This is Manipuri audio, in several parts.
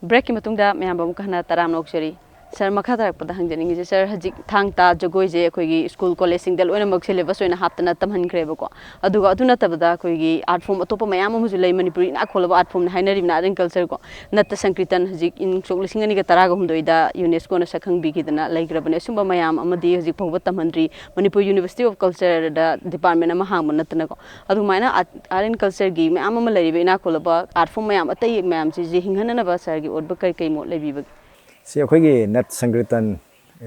break ki matungda me ambam kana taram nokseri sir makha tarak pada hangjaning je sir hajik thang ta jogoi je khoi gi school college sing dal oina mak syllabus oina haptana tamhan kreba ko aduga aduna tabada khoi gi art form atopa mayam amu lei manipuri na kholaba art form hainari na ring culture ko natta sankritan hajik in choklising ani ga taraga humdoi da UNESCO na sakhang bi kidana laikrabane sumba mayam amadi hajik phawba tamhandri manipur university of culture da department ama hang manatna ko adu maina art and culture gi mayam ama lei ina kholaba art form mayam atai mayam ji hinghana na ba sir gi odba kai kai mo lei bi si akhoi nat sankritan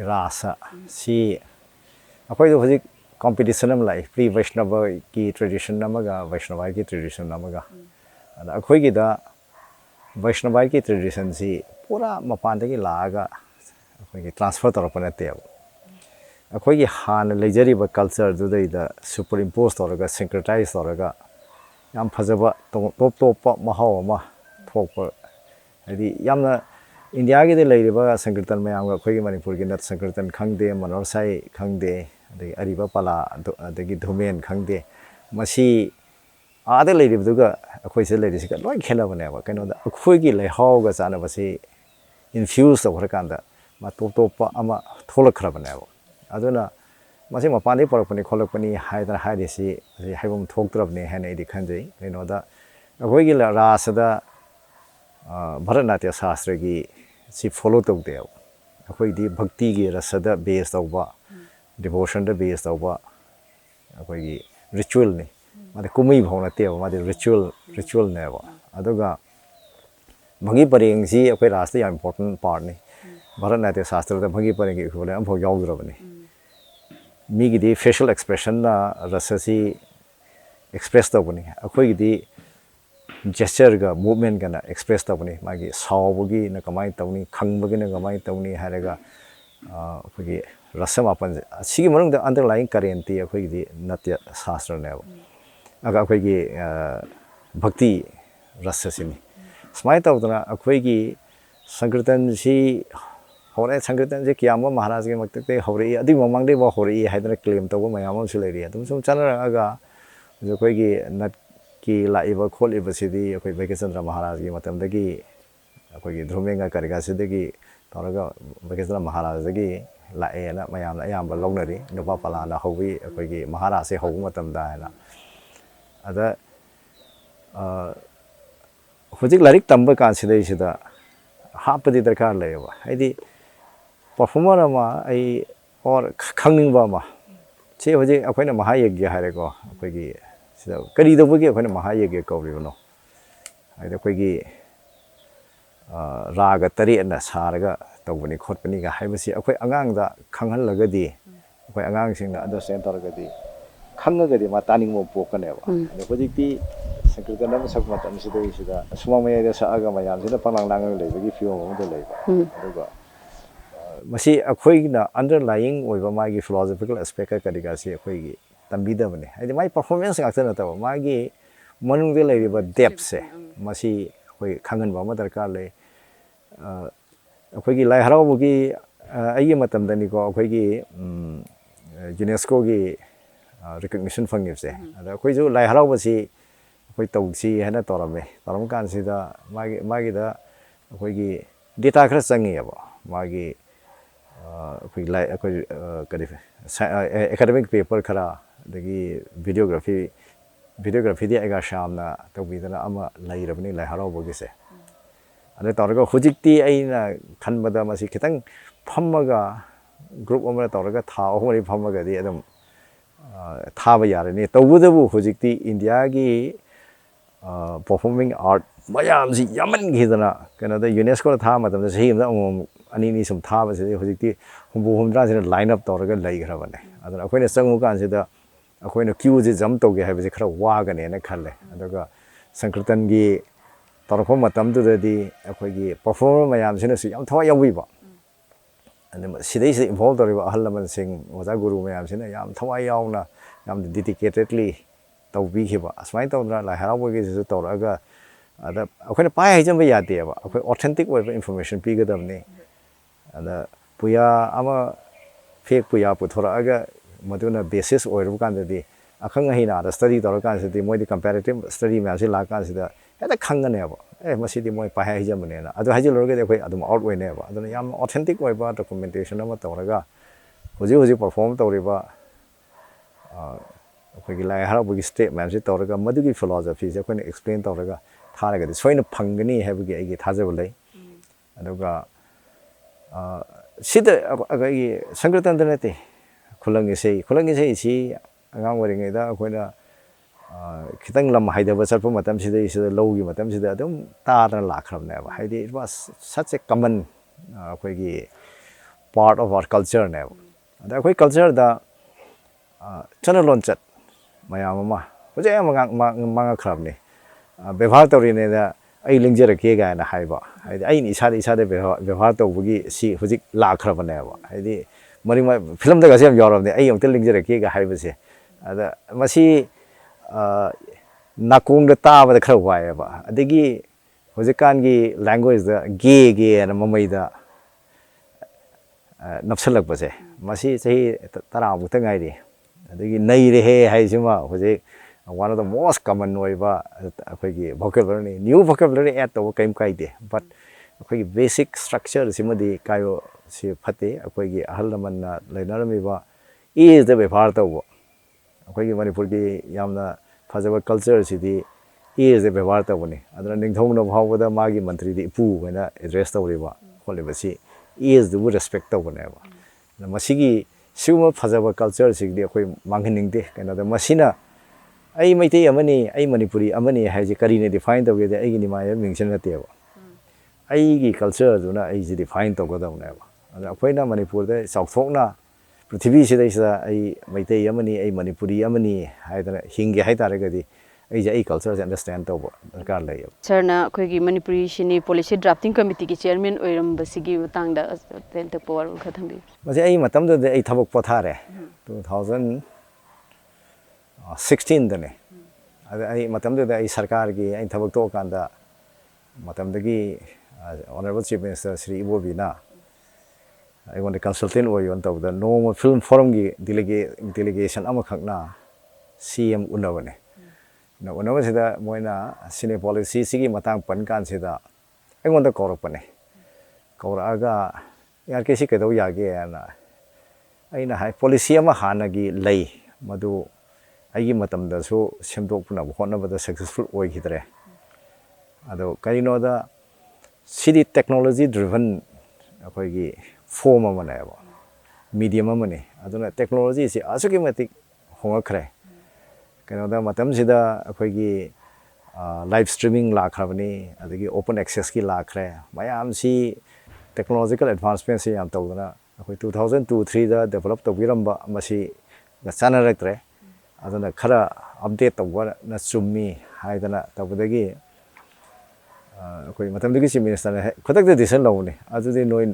rasa si akhoi do hoji competition am lai pre Vaishnava ki tradition namaga Vaishnava ki tradition namaga ada akhoi gi da Vaishnava ki tradition si pura mapan de gi laaga akhoi gi transfer torapana te akhoi gi han lejari ba culture du da superimpose toraga syncretize toraga yam phajaba top top mahau ma thokpa adi yamna India ke de lairiba sankirtan mayam ga khoi Manipur ki nat sankirtan khangde manorsai khangde de ariba pala de dhumen khangde masi ade lairib duga khoi se lairi sika loi khela bane ba kaino da khoi gi lai haw ga chana basi infuse to khra kan da ma top top ama tholak khra bane ba aduna masi ma pani por pani kholak pani haidar haide si haibum thok trab ne hane idi khanjai kaino da khoi gi la rasada Bharatnatyam Shastra gi si follow to de akhoi di bhakti gi rasada base tawba devotion da base tawba akhoi gi ritual ni made kumai bhauna te made ritual ne ba aduga bhagi pareng si akhoi rasta ya important part ni Bharatnatyam Shastra da bhagi pareng gi khole am bhog yaudra bani mi gi di facial expression na rasa si express tawbani akhoi gi di gesture ga movement ga na express tabuni magi sawbugi na kamai tawni khangbugi na kamai tawni haraga khoi rasam apan sigi manung da underlying current ti khoi di natya shastra ne aga khoi gi bhakti rasa sini smai tawdana khoi gi sankirtan si hore sankirtan je kiyama maharaj ge makte te hore adi mamang de ba hore haidra claim tawba mayam am sulai adum sum chanara aga jo khoi gi nat ki laiba khol iba sidi akhoi Bhagachandra Maharaj gi matam dagi akhoi gi dhrumenga kariga sidagi toraga Bhagachandra Maharaj gi lae na mayam na ayam ba lognari nupa pala na hobi akhoi gi Maharaj se hobu matam da na ada hojik larik tamba kan sidai sida hapadi darkar laiba haidi performer ama ai or khangning ba ma che hojik akhoi na mahayagya hare ko akhoi gi kari do bugi akhoi mahaya ge kawri no aida khoi gi raga tari na saraga tawbani khotpani ga haibasi akhoi angang da khanghal lagadi akhoi angang sing na understand taragadi khangga di ma taning mo pokane ba ne hojikti sankirtan nam sakma tam sidai sida sumamaya da saaga mayam sida panglang langang leibagi fiom mo de leiba aduga masi akhoi na underlying oiba magi philosophical aspect ka kadiga si akhoi gi tambida bane ai mai performance ngakta na taw magi manung de laiba depth se masi khoi khangan ba ma darkar le akhoi gi lai harau bu gi ai matam dani ko akhoi gi UNESCO gi recognition fangib se ada akhoi ju lai harau ba si akhoi tawsi hana torame taram kan sida magi da akhoi gi data khra changi ba magi akhoi lai akhoi kadi academic paper khara dagi videography di aga shamna tawbidana ama lairabni lai harau bogi se ane tawraga hojikti aina khanbada masi khitang phammaga group amra tawraga tha ohmari phammaga di adam thaba yarani tawbudabu hojikti India gi performing art mayam si yaman gidana kana da UNESCO tha matam da sahi amda ani ni sum thaba se hojikti humbu humdra se line up tawraga lai grabane adana akoina changu kan se da akoina queue je jump toge haibase khara wagane na khalle aduga sankirtan gi tarapom matam du di akoi gi performer mayam sina su yam thawai yawi ba and sidai se involved tori ba halaman sing oja guru mayam sina yam thawai yauna yam dedicatedly tawbi khiba asmai tawna la harawo gi su tawraga ada akoina pai haijam ba yate ba akoi authentic information pi ga damni ada puya ama fake puya puthora aga maduna basis oiru kan de akhang hina da study tor kan se moi di comparative study ma se la kan se da eta khangane ba ꯃꯁꯤꯗꯤ ꯃꯣꯏ ꯄꯥꯏ ꯍꯥꯏꯖꯕꯅꯦꯅ ꯑꯗꯨ ꯍꯥꯏꯖꯤꯜꯂꯨꯔꯒꯗꯤ ꯑꯩꯈꯣꯏ ꯑꯗꯨꯝ ꯑꯥꯎꯠ ꯑꯣꯏꯅꯦꯕ ꯑꯗꯨꯅ ꯌꯥꯝ ꯑꯣꯊꯦꯟꯇꯤꯛ ꯑꯣꯏꯕ ꯗꯣꯀꯨꯃꯦꯟꯇꯦꯁꯟ ꯑꯃ ꯇꯧꯔꯒ ꯍꯧꯖꯤꯛ ꯍꯧꯖꯤꯛ ꯄꯔꯐꯣꯔꯝ ꯇꯧꯔꯤꯕ ꯑꯩꯈꯣꯏꯒꯤ ꯂꯥꯏ ꯍꯔꯥꯎꯕꯒꯤ ꯁ꯭ꯇꯦꯞ ꯃꯌꯥꯝꯁꯤ ꯇꯧꯔꯒ ꯃꯗꯨꯒꯤ ꯐꯤꯂꯣꯁꯣꯐꯤꯁꯦ ꯑꯩꯈꯣꯏꯅ ꯑꯦꯛꯁꯄ꯭ꯂꯦꯟ ꯇꯧꯔꯒ ꯊꯥꯔꯒꯗꯤ ꯁꯣꯏꯅ ꯐꯪꯒꯅꯤ ꯍꯥꯏꯕꯒꯤ ꯑꯩꯒꯤ ꯊꯥꯖꯕ ꯂꯩ ꯑꯗꯨꯒ ꯁꯤꯗ ꯑꯩꯈꯣꯏꯒꯤ ꯁꯪꯀ꯭ꯔꯤꯇꯟꯗ ꯅꯠꯇꯦ ꯈꯨꯂꯪ ꯏꯁꯩꯁꯤ ꯑꯉꯥꯡ ꯑꯣꯏꯔꯤꯉꯩꯗ ꯑꯩꯈꯣꯏꯅ ꯈꯤꯇꯪ ꯂꯝ ꯍꯥꯏꯗꯕ ꯆꯠꯄ ꯃꯇꯝꯁꯤꯗꯩꯁꯤꯗ ꯂꯧꯒꯤ ꯃꯇꯝꯁꯤꯗ ꯑꯗꯨꯝ ꯇꯥꯗꯅ ꯂꯥꯛꯈ꯭ꯔꯕꯅꯦꯕ ꯍꯥꯏꯗꯤ ꯏꯠ ꯋꯥꯁ ꯁꯆ ꯑꯦ ꯀꯃꯟ ꯑꯩꯈꯣꯏꯒꯤ ꯄꯥꯔꯠ ꯑꯣꯐ ꯑꯋꯥꯔ ꯀꯜꯆꯔꯅꯦꯕ ꯑꯗ ꯑꯩꯈꯣꯏ ꯀꯜꯆꯔꯗ ꯆꯠꯅ ꯂꯣꯟꯆꯠ ꯃꯌꯥꯝ ꯑꯃ ꯍꯧꯖꯤꯛ ꯑꯌꯥꯝꯕ ꯃꯥꯡꯉꯛꯈ꯭ꯔꯕꯅꯤ ꯕꯦꯕꯥꯔ ꯇꯧꯔꯤꯉꯩꯗ ꯑꯩ ꯂꯤꯡꯖꯔꯛꯀꯦ ꯀꯥꯏꯅ ꯍꯥꯏꯕ ꯍꯥꯏꯗꯤ ꯑꯩꯅ ꯏꯁꯥꯗ ꯕꯦꯕꯥꯔ ꯇꯧꯕꯒꯤ ꯁꯤ ꯍꯧꯖꯤꯛ ꯂꯥꯛꯈ꯭ꯔꯕꯅꯦꯕ ꯍꯥꯏꯗꯤ ꯐꯤꯂꯝꯗꯒꯁꯨ ꯌꯥꯝ ꯌꯥꯎꯔꯕꯅꯦ ꯑꯩ ꯑꯃꯨꯛꯇ ꯂꯤꯡꯖꯔꯛꯀꯦꯒ ꯍꯥꯏꯕꯁꯦ ꯑꯗ ꯃꯁꯤ ꯅꯥꯀꯣꯡꯗ ꯇꯥꯕꯗ ꯈꯔ ꯋꯥꯏꯑꯦꯕ ꯑꯗꯒꯤ ꯍꯧꯖꯤꯛꯀꯥꯟꯒꯤ ꯂꯦꯡꯒ꯭ꯋꯦꯖꯇ ꯒꯦꯅ ꯃꯃꯩꯗ ꯅꯞꯁꯜꯂꯛꯄꯁꯦ ꯃꯁꯤ ꯆꯍꯤ 10ꯃꯨꯛꯇ ꯉꯥꯏꯔꯤ ꯑꯗꯒꯤ ꯅꯩꯔꯦꯍꯦ ꯍꯥꯏꯁꯤꯃ ꯍꯧꯖꯤꯛ ꯋꯥꯟ ꯑꯣꯐ ꯗ ꯃꯣꯁ ꯀꯃꯟ ꯑꯣꯏꯕ ꯑꯩꯈꯣꯏꯒꯤ ꯚꯣꯀꯦꯕꯨꯂꯔꯤ ꯅ꯭ꯌꯨ ꯚꯣꯀꯦꯕꯨꯂꯔꯤ ꯑꯦꯗ ꯇꯧꯕ ꯀꯔꯤꯝ ꯀꯥꯏꯗꯦ ꯕꯠ ꯑꯩꯈꯣꯏꯒꯤ ꯕꯦꯁꯤꯛ ꯁ꯭ꯇ꯭ꯔꯛꯆꯔꯁꯤꯃꯗꯤ ꯀꯥꯏꯕꯁꯤ ꯐꯠꯇꯦ ꯑꯩꯈꯣꯏꯒꯤ ꯑꯍꯜ ꯂꯃꯟꯅ ꯂꯩꯅꯔꯝꯃꯤꯕ ꯏꯖꯗ ꯕꯦꯕꯥꯔ ꯇꯧꯕ ꯑꯩꯈꯣꯏꯒꯤ ꯃꯅꯤꯄꯨꯔꯒꯤ ꯌꯥꯝꯅ ꯐꯖꯕ ꯀꯜꯆꯔꯁꯤꯗꯤ ꯏꯖꯗ ꯕꯦꯕꯥꯔ ꯇꯧꯕꯅꯤ ꯑꯗꯨꯅ ꯅꯤꯡꯊꯧꯅ ꯐꯥꯎꯕꯗ ꯃꯥꯒꯤ ꯃꯟꯇ꯭ꯔꯤꯗ ꯏꯄꯨ ꯍꯥꯏꯅ ꯑꯦꯗ꯭ꯔꯦꯁ ꯇꯧꯔꯤꯕ ꯈꯣꯠꯂꯤꯕꯁꯤ ꯏꯖꯗꯨꯕꯨ ꯔꯦꯁꯄꯦꯛ ꯇꯧꯕꯅꯦꯕ ꯃꯁꯤꯒꯤ ꯁꯤꯒꯨꯝꯕ ꯐꯖꯕ ꯀꯜꯆꯔꯁꯤꯡꯗꯤ ꯑꯩꯈꯣꯏ ꯃꯥꯡꯍꯟꯅꯤꯡꯗꯦ ꯀꯩꯅꯣꯗ ꯃꯁꯤꯅ ꯑꯩ ꯃꯩꯇꯩ ꯑꯃꯅꯤ ꯑꯩ ꯃꯅꯤꯄꯨꯔꯤ ꯑꯃꯅꯤ ꯍꯥꯏꯁꯦ ꯀꯔꯤꯅ ꯗꯤꯐꯥꯏꯟ ꯇꯧꯒꯦꯗꯤ ꯑꯩꯒꯤ ꯅꯤꯃꯥꯏ ꯍꯥꯏꯕ ꯃꯤꯡꯁꯤ ꯅꯠꯇꯦꯕ ꯑꯩꯒꯤ ꯀꯜꯆꯔꯗꯨꯅ ꯑꯩꯁꯤ ꯗꯤꯐꯥꯏꯟ ꯇꯧꯒꯗꯕꯅꯦꯕ ꯑꯗꯨꯅ ꯑꯩꯈꯣꯏꯅ ꯃꯅꯤꯄꯨꯔꯗ ꯆꯥꯎꯊꯣꯛꯅ ꯄ꯭ꯔꯤꯊꯤꯕꯤꯁꯤꯗꯩꯁꯤꯗ ꯑꯩ ꯃꯩꯇꯩ ꯑꯃꯅꯤ ꯑꯩ ꯃꯅꯤꯄꯨꯔꯤ ꯑꯃꯅꯤ ꯍꯥꯏꯗꯅ ꯍꯤꯡꯒꯦ ꯍꯥꯏꯇꯥꯔꯒꯗꯤ ꯑꯩꯁꯦ ꯑꯩ ꯀꯜꯆꯔꯁꯦ ꯑꯟꯗꯔꯁꯇꯦꯟ ꯇꯧꯕ ꯗꯔꯀꯥꯔ ꯂꯩꯌꯦꯕ ꯁꯔꯅ ꯑꯩꯈꯣꯏꯒꯤ ꯃꯅꯤꯄꯨꯔꯤ ꯁꯤꯅꯤ ꯄꯣꯂꯤꯁꯤ ꯗ꯭ꯔꯥꯐꯇꯤꯡ ꯀꯃꯤꯇꯤꯒꯤ ꯆꯤꯌꯔꯃꯦꯟ ꯑꯣꯏꯔꯝꯕꯁꯤꯒꯤ ꯃꯇꯥꯡꯗ ꯇꯦꯟꯇꯛꯄ ꯋꯥꯔꯣꯜ ꯈꯔ ꯊꯝꯕꯤꯌꯨ ꯃꯁꯤ ꯑꯩ ꯃꯇꯝꯗꯨꯗ ꯑꯩ ꯊꯕꯛ ꯄꯣꯊꯥꯔꯦ 2016ꯗꯅꯦ ꯑꯗ ꯑꯩ ꯃꯇꯝꯗꯨꯗ ꯑꯩ ꯁꯔꯀꯥꯔꯒꯤ ꯑꯩꯅ ꯊꯕꯛ ꯇꯣꯛꯑꯀꯥꯟꯗ ꯃꯇꯝꯗꯒꯤ ꯑꯣꯅꯔꯦꯕꯜ ꯆꯤꯐ ꯃꯤꯅꯤꯁꯇꯔ ꯁ꯭ꯔꯤ ꯏꯕꯣꯕꯤꯅ ꯑꯩꯉꯣꯟꯗ ꯀꯟꯁꯜꯇꯦꯟ ꯑꯣꯏꯌꯣꯅ ꯇꯧꯕꯗ ꯅꯣꯡꯃ ꯐꯤꯜꯝ ꯐꯣꯔꯝꯒꯤ ꯗꯤꯂꯤꯒꯦꯁꯟ ꯑꯃꯈꯛꯅ CM ꯎꯅꯕꯅꯦ ꯎꯅꯕꯁꯤꯗ ꯃꯣꯏꯅ ꯁꯤꯅꯦ ꯄꯣꯂꯤꯁꯤꯁꯤꯒꯤ ꯃꯇꯥꯡ ꯄꯟ ꯀꯥꯟꯁꯤꯗ ꯑꯩꯉꯣꯟꯗ ꯀꯧꯔꯛꯄꯅꯦ ꯀꯧꯔꯛꯑꯒ ꯌꯥꯔꯀꯦ ꯀꯩꯗꯧ ꯌꯥꯒꯦꯅ ꯑꯩꯅ ꯍꯥꯏ ꯄꯣꯂꯤꯁꯤ ꯑꯃ ꯍꯥꯟꯅꯒꯤ ꯂꯩ ꯃꯗꯨ ꯑꯩꯒꯤ ꯃꯇꯝꯗꯁꯨ ꯁꯦꯝꯗꯣꯛꯅꯕ ꯍꯣꯠꯅꯕꯗ ꯁꯛꯁꯦꯁꯐꯨꯜ ꯑꯣꯏꯈꯤꯗ꯭ꯔꯦ ꯑꯗꯣ ꯀꯔꯤꯅꯣꯗ ꯁꯤꯗꯤ ꯇꯦꯛꯅꯣꯂꯣꯖꯤ ꯗ꯭ꯔꯤꯚꯟ ꯑꯩꯈꯣꯏꯒꯤ ꯐꯣꯝ ꯑꯃꯅꯦꯕ ꯃꯤꯗꯤꯌꯝ ꯑꯃꯅꯤ ꯑꯗꯨꯅ ꯇꯦꯛꯅꯣꯂꯣꯖꯤꯁꯤ ꯑꯁꯨꯛꯀꯤ ꯃꯇꯤꯛ ꯍꯣꯡꯉꯛꯈ꯭ರೆ ꯀꯩꯅꯣꯗ ꯃꯇꯝꯁꯤꯗ ꯑꯩꯈꯣꯏꯒꯤ ꯂꯥꯏꯚ ꯁ꯭ꯇ꯭ꯔꯤꯃꯤꯡ ꯂꯥꯛꯈ꯭ꯔꯕꯅꯤ ꯑꯗꯒꯤ ꯑꯣꯄꯟ ꯑꯦꯛꯁꯦꯁꯀꯤ ꯂꯥꯛꯈ꯭ꯔꯦ ꯃꯌꯥꯝꯁꯤ ꯇꯦꯛꯅꯣꯂꯣꯖꯤꯀꯦꯜ ꯑꯦꯗꯚꯥꯟꯁꯃꯦꯟꯁꯤ ꯌꯥꯝ ꯇꯧꯗꯅ ꯑꯩꯈꯣꯏ 2002-03ꯗ ꯗꯦꯕꯂꯞ ꯇꯧꯕꯤꯔꯝꯕ ꯃꯁꯤꯒ ꯆꯥꯟꯅꯔꯛꯇ꯭ꯔꯦ ꯑꯗꯨꯅ ꯈꯔ ꯑꯞꯗꯦꯠ ꯇꯧꯕꯅ ꯆꯨꯝꯃꯤ ꯍꯥꯏꯗꯅ ꯇꯧꯕꯗꯒꯤ ꯑꯩꯈꯣꯏ ꯃꯇꯝꯗꯨꯒꯤ ꯆꯤꯐ ꯃꯤꯅꯤꯁꯇꯔꯅ ꯈꯨꯗꯛꯇ ꯗꯤꯁꯤꯖꯟ ꯂꯧꯕꯅꯤ ꯑꯗꯨꯗꯤ ꯅꯣꯏ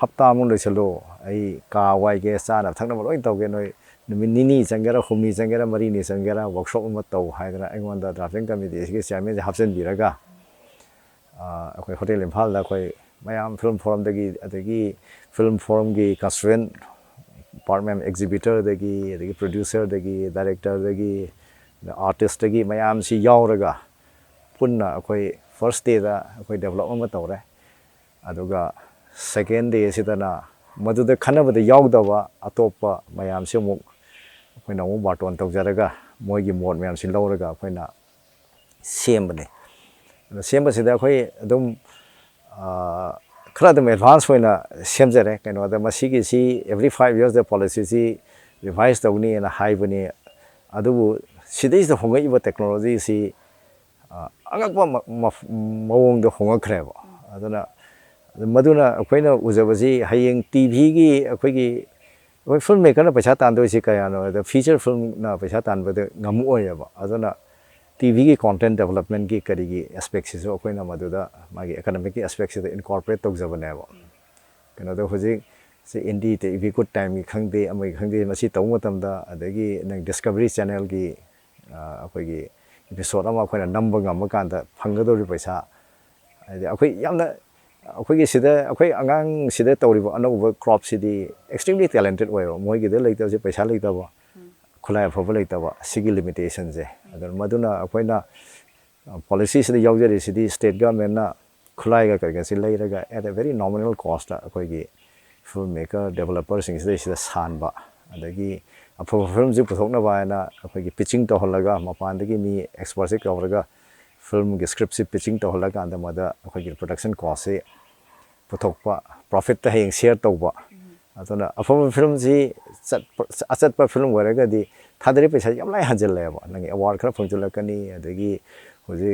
ꯍꯞꯇꯥꯃꯨꯛ ꯂꯣꯏꯁꯤꯜꯂꯨ ꯑꯩ ꯀꯥ ꯋꯥꯏꯒꯦ ꯆꯥꯅꯕ ꯊꯛꯅꯕ ꯂꯣꯏ ꯇꯧꯒꯦ ꯅꯣꯏ ꯅꯨꯃꯤꯠ 2 ꯆꯪꯒꯦꯔꯥ 3 ꯆꯪꯒꯦꯔꯥ 4 ꯆꯪꯒꯦꯔꯥ ꯋꯥꯔꯛꯁꯣꯞ ꯑꯃ ꯇꯧ ꯍꯥꯏꯗꯅ ꯑꯩꯉꯣꯟꯗ ꯗ꯭ꯔꯥꯐꯇꯤꯡ ꯀꯃꯤꯇꯤꯁꯤꯒꯤ ꯆꯤꯌꯔꯃꯦꯟꯁꯦ ꯍꯥꯞꯆꯤꯟꯕꯤꯔꯒ ꯑꯩꯈꯣꯏ ꯍꯣꯇꯦꯜ ꯏꯝꯐꯥꯜꯗ ꯑꯩꯈꯣꯏ ꯃꯌꯥꯝ ꯐꯤꯜꯝ ꯐꯣꯔꯝꯗꯒꯤ ꯑꯗꯒꯤ ꯐꯤꯜꯝ ꯐꯣꯔꯝꯒꯤ ꯀꯟꯁꯇꯤꯇ꯭ꯌꯨꯌꯦꯟ ꯄꯥꯔꯠ ꯃꯌꯥꯝ ꯑꯦꯛꯖꯤꯕꯤꯇꯔꯗꯒꯤ ꯑꯗꯒꯤ ꯄ꯭ꯔꯣꯗ꯭ꯌꯨꯁꯔꯗꯒꯤ ꯗꯥꯏꯔꯦꯛꯇꯔꯗꯒꯤ ꯑꯥꯔꯇꯤꯁꯇꯒꯤ ꯃꯌꯥꯝꯁꯤ ꯌꯥꯎꯔꯒ ꯄꯨꯟꯅ ꯑꯩꯈꯣꯏ ꯐꯥꯔꯁ ꯗꯦꯗ ꯑꯩꯈꯣꯏ ꯗꯦꯕꯂꯞ ꯑꯃ ꯇꯧꯔꯦ ꯑꯗꯨꯒ ꯁꯦꯀꯦꯟ ꯗꯦꯁꯤꯗꯅ ꯃꯗꯨꯗ ꯈꯟꯅꯕꯗ ꯌꯥꯎꯗꯕ ꯑꯇꯣꯞꯄ ꯃꯌꯥꯝꯁꯤ ꯑꯃꯨꯛ ꯑꯩꯈꯣꯏꯅ ꯑꯃꯨꯛ ꯕꯥꯔꯇꯣꯟ ꯇꯧꯖꯔꯒ ꯃꯣꯏꯒꯤ ꯃꯣꯠ ꯃꯌꯥꯝꯁꯤ ꯂꯧꯔꯒ ꯑꯩꯈꯣꯏꯅ ꯁꯦꯝꯕꯅꯤ ꯑꯗꯣ ꯁꯦꯝꯕꯁꯤꯗ ꯑꯩꯈꯣই ꯑꯗꯨꯝ ꯈꯔ ꯑꯗꯨꯝ ꯑꯦꯗꯚꯥꯟꯁ ꯑꯣꯏꯅ ꯁꯦꯝꯖꯔꯦ ꯀꯩꯅꯣꯗ ꯃꯁꯤꯒꯤꯁꯤ ꯑꯦꯕ꯭ꯔꯤ 5 yearsꯗ ꯄꯣꯂꯤꯁꯤꯁꯤ ꯔꯤꯚꯥꯏꯁ ꯇꯧꯅꯤꯅ ꯍꯥꯏꯕꯅꯤ ꯑꯗꯨꯕꯨ ꯁꯤꯗꯩꯁꯤꯗ ꯍꯣꯡꯉꯛꯏꯕ ꯇꯦꯛꯅꯣꯂꯣꯖꯤꯁꯤ ꯑꯉꯛꯄ ꯃꯑꯣꯡꯗ ꯍꯣꯡꯉꯛꯈ꯭ꯔꯦꯕ ꯑꯗꯨꯅ ꯃꯗꯨꯅ ꯑꯩꯈꯣꯏꯅ ꯎꯖꯕꯁꯤ ꯍꯌꯦꯡ ꯇꯤꯚꯤꯒꯤ ꯑꯩꯈꯣꯏ ꯐꯤꯜꯝ ꯃꯦꯀꯔꯅ ꯄꯩꯁꯥ ꯇꯥꯟꯗꯣꯏꯁꯤ ꯀꯌꯥꯅꯣ ꯍꯥꯏꯕꯗ ꯐꯤꯆꯔ ꯐꯤꯜꯝꯅ ꯄꯩꯁꯥ ꯇꯥꯟꯕꯗ ꯉꯝꯃꯛꯑꯣꯏꯑꯕ ꯑꯗꯨꯅ ꯇꯤꯚꯤꯒꯤ ꯀꯣꯟꯇꯦꯟ ꯗꯦꯕꯂꯞꯃꯦꯟꯒꯤ ꯀꯔꯤꯒꯤ ꯑꯦꯁꯄꯦꯛꯁꯤꯁꯨ ꯑꯩꯈꯣꯏꯅ ꯃꯗꯨꯗ ꯃꯥꯒꯤ ꯑꯦꯀꯥꯗꯃꯤꯛꯀꯤ ꯑꯦꯁꯄꯦꯛꯁꯤꯗ ꯏꯟꯀꯣꯔꯄꯣꯔꯦꯠ ꯇꯧꯖꯕꯅꯦꯕ ꯀꯩꯅꯣꯗ ꯍꯧꯖꯤꯛ ꯏꯟꯗꯤ ꯇꯤꯚꯤ ꯒꯨꯗ ꯇꯥꯏꯝꯒꯤ ꯈꯪꯗꯦ ꯑꯃꯒꯤ ꯈꯪꯗꯦ ꯃꯁꯤ ꯇꯧꯕ ꯃꯇꯝꯗ ꯑꯗꯒꯤ ꯅꯪ ꯗꯤꯁꯀꯚꯔꯤ ꯆꯦꯅꯦꯜꯒꯤ ꯑꯩꯈꯣꯏꯒꯤ ꯑꯦꯄꯤꯁꯣꯠ ꯑꯃ ꯑꯩꯈꯣꯏꯅ ꯅꯝꯕ ꯉꯝꯕ ꯀꯥꯟꯗ ꯐꯪꯒꯗꯧꯔꯤꯕ ꯄꯩꯁా ꯍꯥꯏꯗꯤ ꯑꯩꯈꯣꯏ ꯌꯥꯝꯅ ꯑꯩꯈꯣꯏꯒꯤ ꯁꯤꯗ ꯑꯩꯈꯣꯏ ꯑꯉꯥꯡꯁꯤꯗ ꯇꯧꯔꯤꯕ ꯑꯅꯧꯕ ꯀ꯭ꯔꯣꯞꯁꯤꯗꯤ ꯑꯦꯛꯁꯇ꯭रीमली ꯇꯦꯂꯦꯟꯇꯦꯠ ꯑꯣꯏꯕ ꯃꯣꯏꯒꯤꯗ ꯂꯩꯇꯕꯁꯦ ꯄꯩꯁꯥ ꯂꯩꯇꯕ ꯈꯨꯠꯂꯥꯏ ꯑꯐꯕ ꯂꯩꯇꯕ ꯁꯤꯒꯤ ꯂꯤꯃꯤꯇꯦꯁꯟꯁꯦ ꯑꯗꯨꯅ ꯃꯗꯨꯅ ꯑꯩꯈꯣꯏꯅ policy sida yaujari sidi state government na khulai ga kar si lai raga at a very nominal cost akoi gi filmmaker developer sing sida san ba adagi apo film ji puthok na ba na akoi gi pitching to holaga mapan dagi mi expert se kawraga film gi script se pitching to holaga anda mada akoi gi production cost se puthok pa profit ta heng share to ba aduna apo film ji achat pa film waraga di thadari paisa yam lai hanjal le ba nang award khara phangchula kani adagi hoji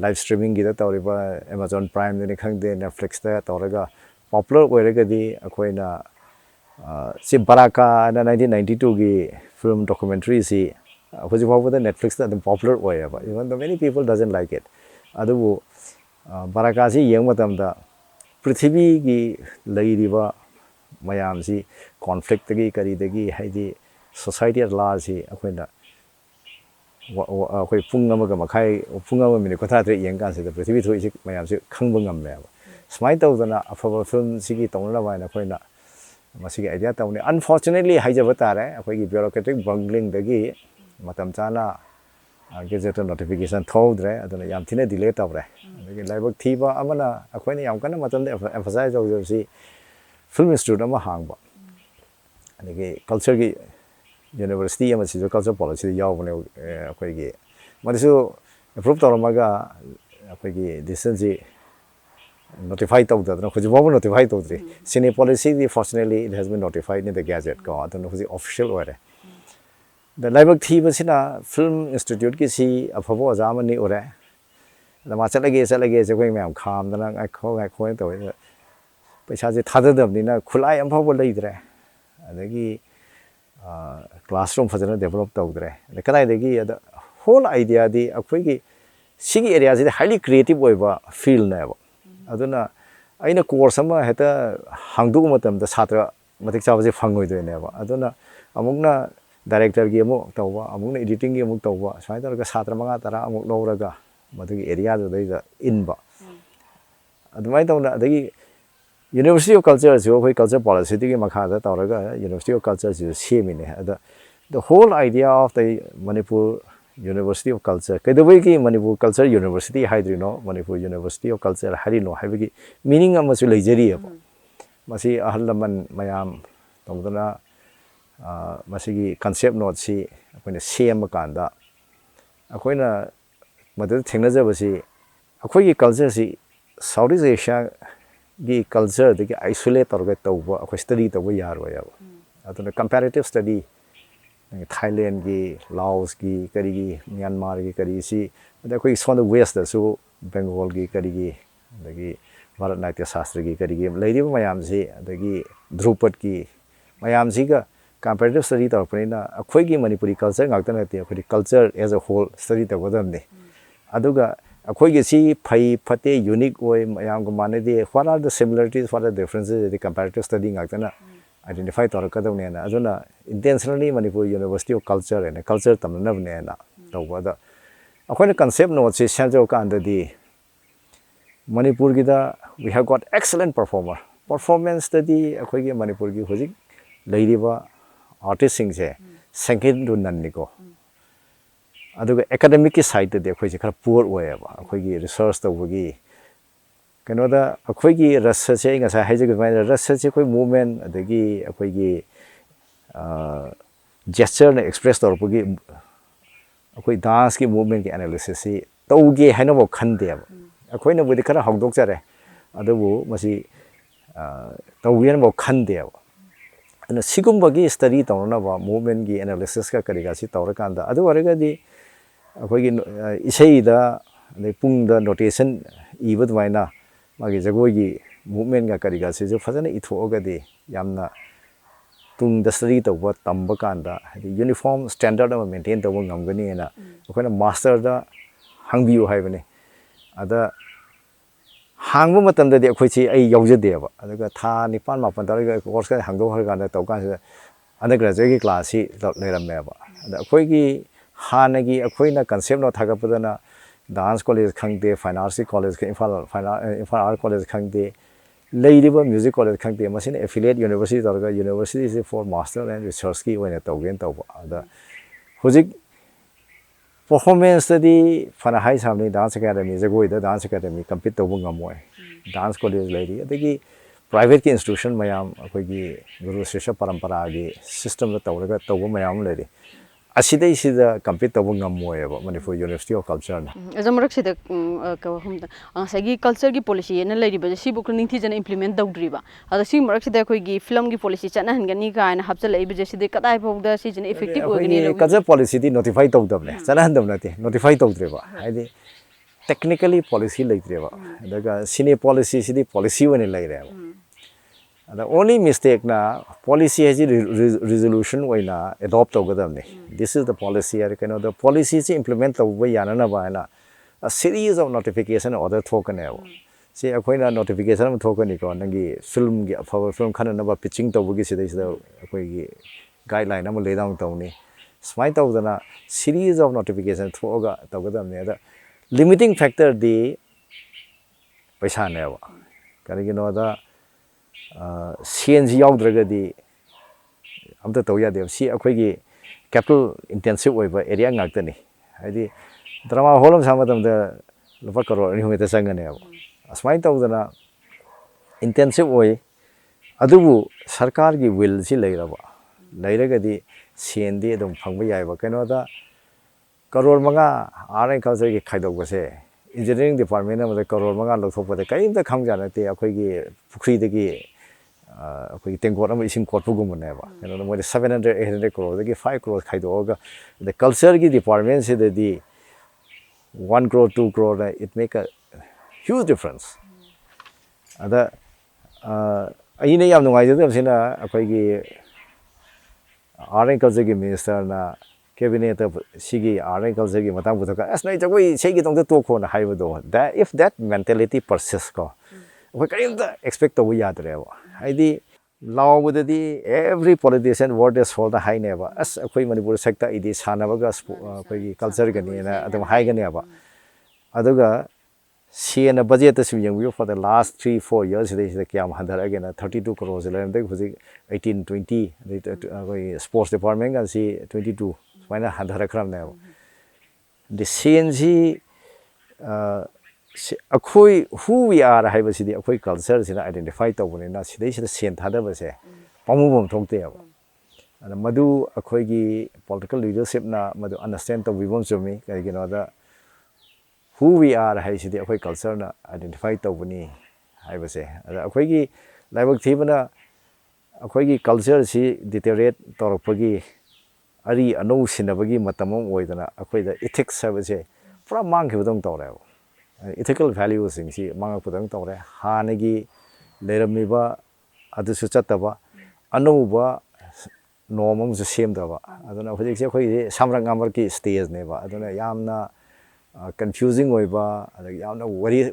live streaming gi da tawriba Amazon Prime ni khangde Netflix ta tawraga popular waraga di akoina si Baraka na 1992 gi film documentary si hoji babu da Netflix ta popular oya ba even though many people doesn't like it adu Baraka si yeng matam da prithvi gi lairiba mayam si conflict gi kari dagi haidi society at large si akoina akoi pung amaga makhai pung ama mini kotha tre yeng kan se da prithvi thoi si mayam si khangba ngam me ba smai taw dana afaba film si gi tongna ba na koina masigi idea tawni unfortunately haijaba tare akoi gi bureaucratic bungling dagi matam chana gazette notification thodre aduna yam thine delay tawre adagi laibak thiba amana akoina yam kana matam de emphasize jo si film institute ama hangba adagi culture gi university ama si culture policy yaw bane akoi gi madisu approve tawramaga akoi gi decision ji notify to the no notify to the cine policy fortunately it has been notified in the gazette ko adun official ore the laibak thi basina film institute ki si afabo azamani ore la ma chalage je koi myam kham dana ngai kho to paisa je thada dam ni na khulai am phabo leidre adagi classroom fajana develop tawdre le kadai degi the whole idea di akoi gi sigi area ji highly creative oiba feel na ba aduna aina course ama heta hangdu matam da satra matik chawa je phangoi do ne ba aduna amukna director gi amu tawba amukna editing gi amuk tawba sai tar ga satra manga tara amuk lowraga madugi area do dai da inba adumai tawna adagi University of Culture jo khoi culture policy gi makha da tawraga University of Culture jo semine ada the whole idea of the Manipur University of Culture kaidawai ki Manipur Culture University haidrino Manipur University of Culture harino haibagi meaning amasu leijari aba masi ahallaman mayam tongdana masigi concept note si akoina sem kanda akoina madad thengnaja basi akoi gi culture si Southeast Asia gi culture de isolate torga tawba akoi study tawba yarwa ya aduna comparative study Thailand gi Laos gi kari gi Myanmar gi kari si da koi son the west da so Bengal gi kari gi dagi Bharatnatyam Shastra gi kari gi leiri mayam si dagi Drupad gi mayam si ga comparative study tor panina akhoi gi Manipuri culture ngakta na te akhoi culture as a whole study ta godam ne aduga akhoi gi si phai phate unique oi mayam ga mane de what are the similarities what are the differences the comparative study ngakta na identify tor kadam ne na aduna intentionally Manipur University of Culture and culture tamna ne na tawba da akhoi concept note si sanjo ka andadi Manipur gi da we have got excellent performance study akhoi gi Manipur gi hojik leiriba artist sing je second do nan ni ko aduga academic ki side de akhoi je khara poor oya ba akhoi gi research tawgi kano da akhoi gi research e nga sa haije gi research koi movement adagi akhoi gi gesture na express tor pugi akhoi dance ki movement ki analysis si tawge haina bo khande ba akhoi na budi khara hongdok jare adabu masi tawgen bo khande ba ana sigumbagi study tawna ba movement gi analysis ka kariga si tawra kanda adu warega di akhoi gi isei da ne pung da notation ibad waina magi jagoi gi movement ga kariga si jo fajana ithoga di yamna tung da study tawba tamba kanda uniform standard ama maintain tawba ngamgani na akhoi master da hangbiu haibane ada hangbu matam da akhoi chi ai yaujade ba adaga tha nipan mapan taraga course ka hangdo har kan taw kan undergraduate ki class si leiramme ba ada akhoi gi hanagi akhoi na concept no thaga padana dance college khangde fine arts college ka infal art college khangde leiriba music college khangde masine affiliate university taraga university is for master and research ki wena tawgen tawba ada hojik performance study fana high samni dance academy jagoi da dance academy compete tawbu ngamoi dance college lady adagi private ki institution mayam akoi gi guru shishya parampara gi system da tawraga tawbu mayam lady asidai sida compete tawbu ngamoi ba Manipur University of Culture na azamrak sida ka hum sagi culture gi policy na lady ba si buk ning thi jana implement dawdri ba ada si marak sida khoi gi film gi policy chana hangani ka na hapcha lai ba sida kadai phawda si jana effective ogani culture policy di notify tawdabne chana handam nati notify tawdre ba haidi technically policy laitre ba daga sine policy sidi policy wani laire ba the only mistake na policy has resolution waina adopt togadamne this is the policy or the policy is implement tawba yana na ba na a series of notification order thokane see akoina notification thokani ko nangi film gi afa film khana na ba pitching tawbu gi sidai sida akoi gi guideline am lay down tawni smai tawdana series of notification thoga togadamne the limiting factor di paisa ne ba kari gi no da CNG yaudragadi amta tawya de si akhoi capital intensive oiba area ngakta ni haidi drama holam samadam da lupa crore ni humeta sangane asmai tawdana intensive oi adubu sarkar gi will si leiraba leiragadi CND adum phangba yaiba keno da crore manga RN culture gi khaidok base engineering department amada crore manga lothokpa de kaimta khangjana te akhoi gi pukhri de gi akhoi tengkot am ising kot pugum ne ba keno mo 700 800 crore de 5 crore khaidoga the culture gi department se de 1 crore 2 crore it make a huge difference ada aine yam nungai de sina akhoi gi RN culture gi minister na cabinet sigi RN culture gi matang buthaka asnai jagoi segi tong to kho na haibo do that if that mentality persists ko we kaim da expect to we yadre ba haidi law with the every politician word is for the high never as akhoi Manipur sector idi sana ba akhoi culture ga ni na adum high ga ne ba aduga CN budget sim yang for the last 3-4 years they kyam handar again 32 crores lam de huji 18 20 akhoi sports department ga si 22 faina handar kram ne the CNG akhoi who we are haiba sidi akhoi culture sina identify tawbone na sidai sida sen thadaba se pamubom thokte aba ana madu akhoi gi political leadership na madu understand to wibom chumi kai gi no da who we are hai sidi akhoi culture na identify tawbani haiba se ada akhoi gi laibak thibana akhoi gi culture si deteriorate torpagi ari anou sinabagi matamom oidana akhoi da ethics haiba se pura mang khibadong tawre ethical values sing si manga pudang tawre hanagi leramiba adusu chataba anuba normal ju same daba aduna hojik se khoi samrang ngamar ki stage ne ba aduna yamna confusing oiba adagi yamna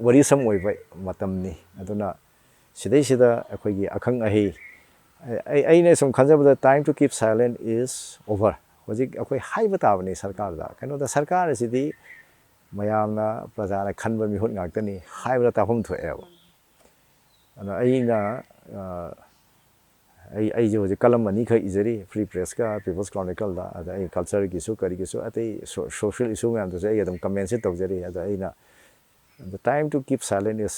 worrisome oiba matam ni aduna sidai sida akhoi gi akhang ahi aine som khanjaba time to keep silent is over hojik akhoi haiba tabani sarkar da kano da sarkar sidi mayamna prajana khanba mi hot ngaktani haibra tafum thoeba ana aina ai je hoje kalam ani kha izari free press ka people's chronicle da ada ai culture gi su kari gi su atai social issue me am to say adam comment se tawjari ada aina the time to keep silent is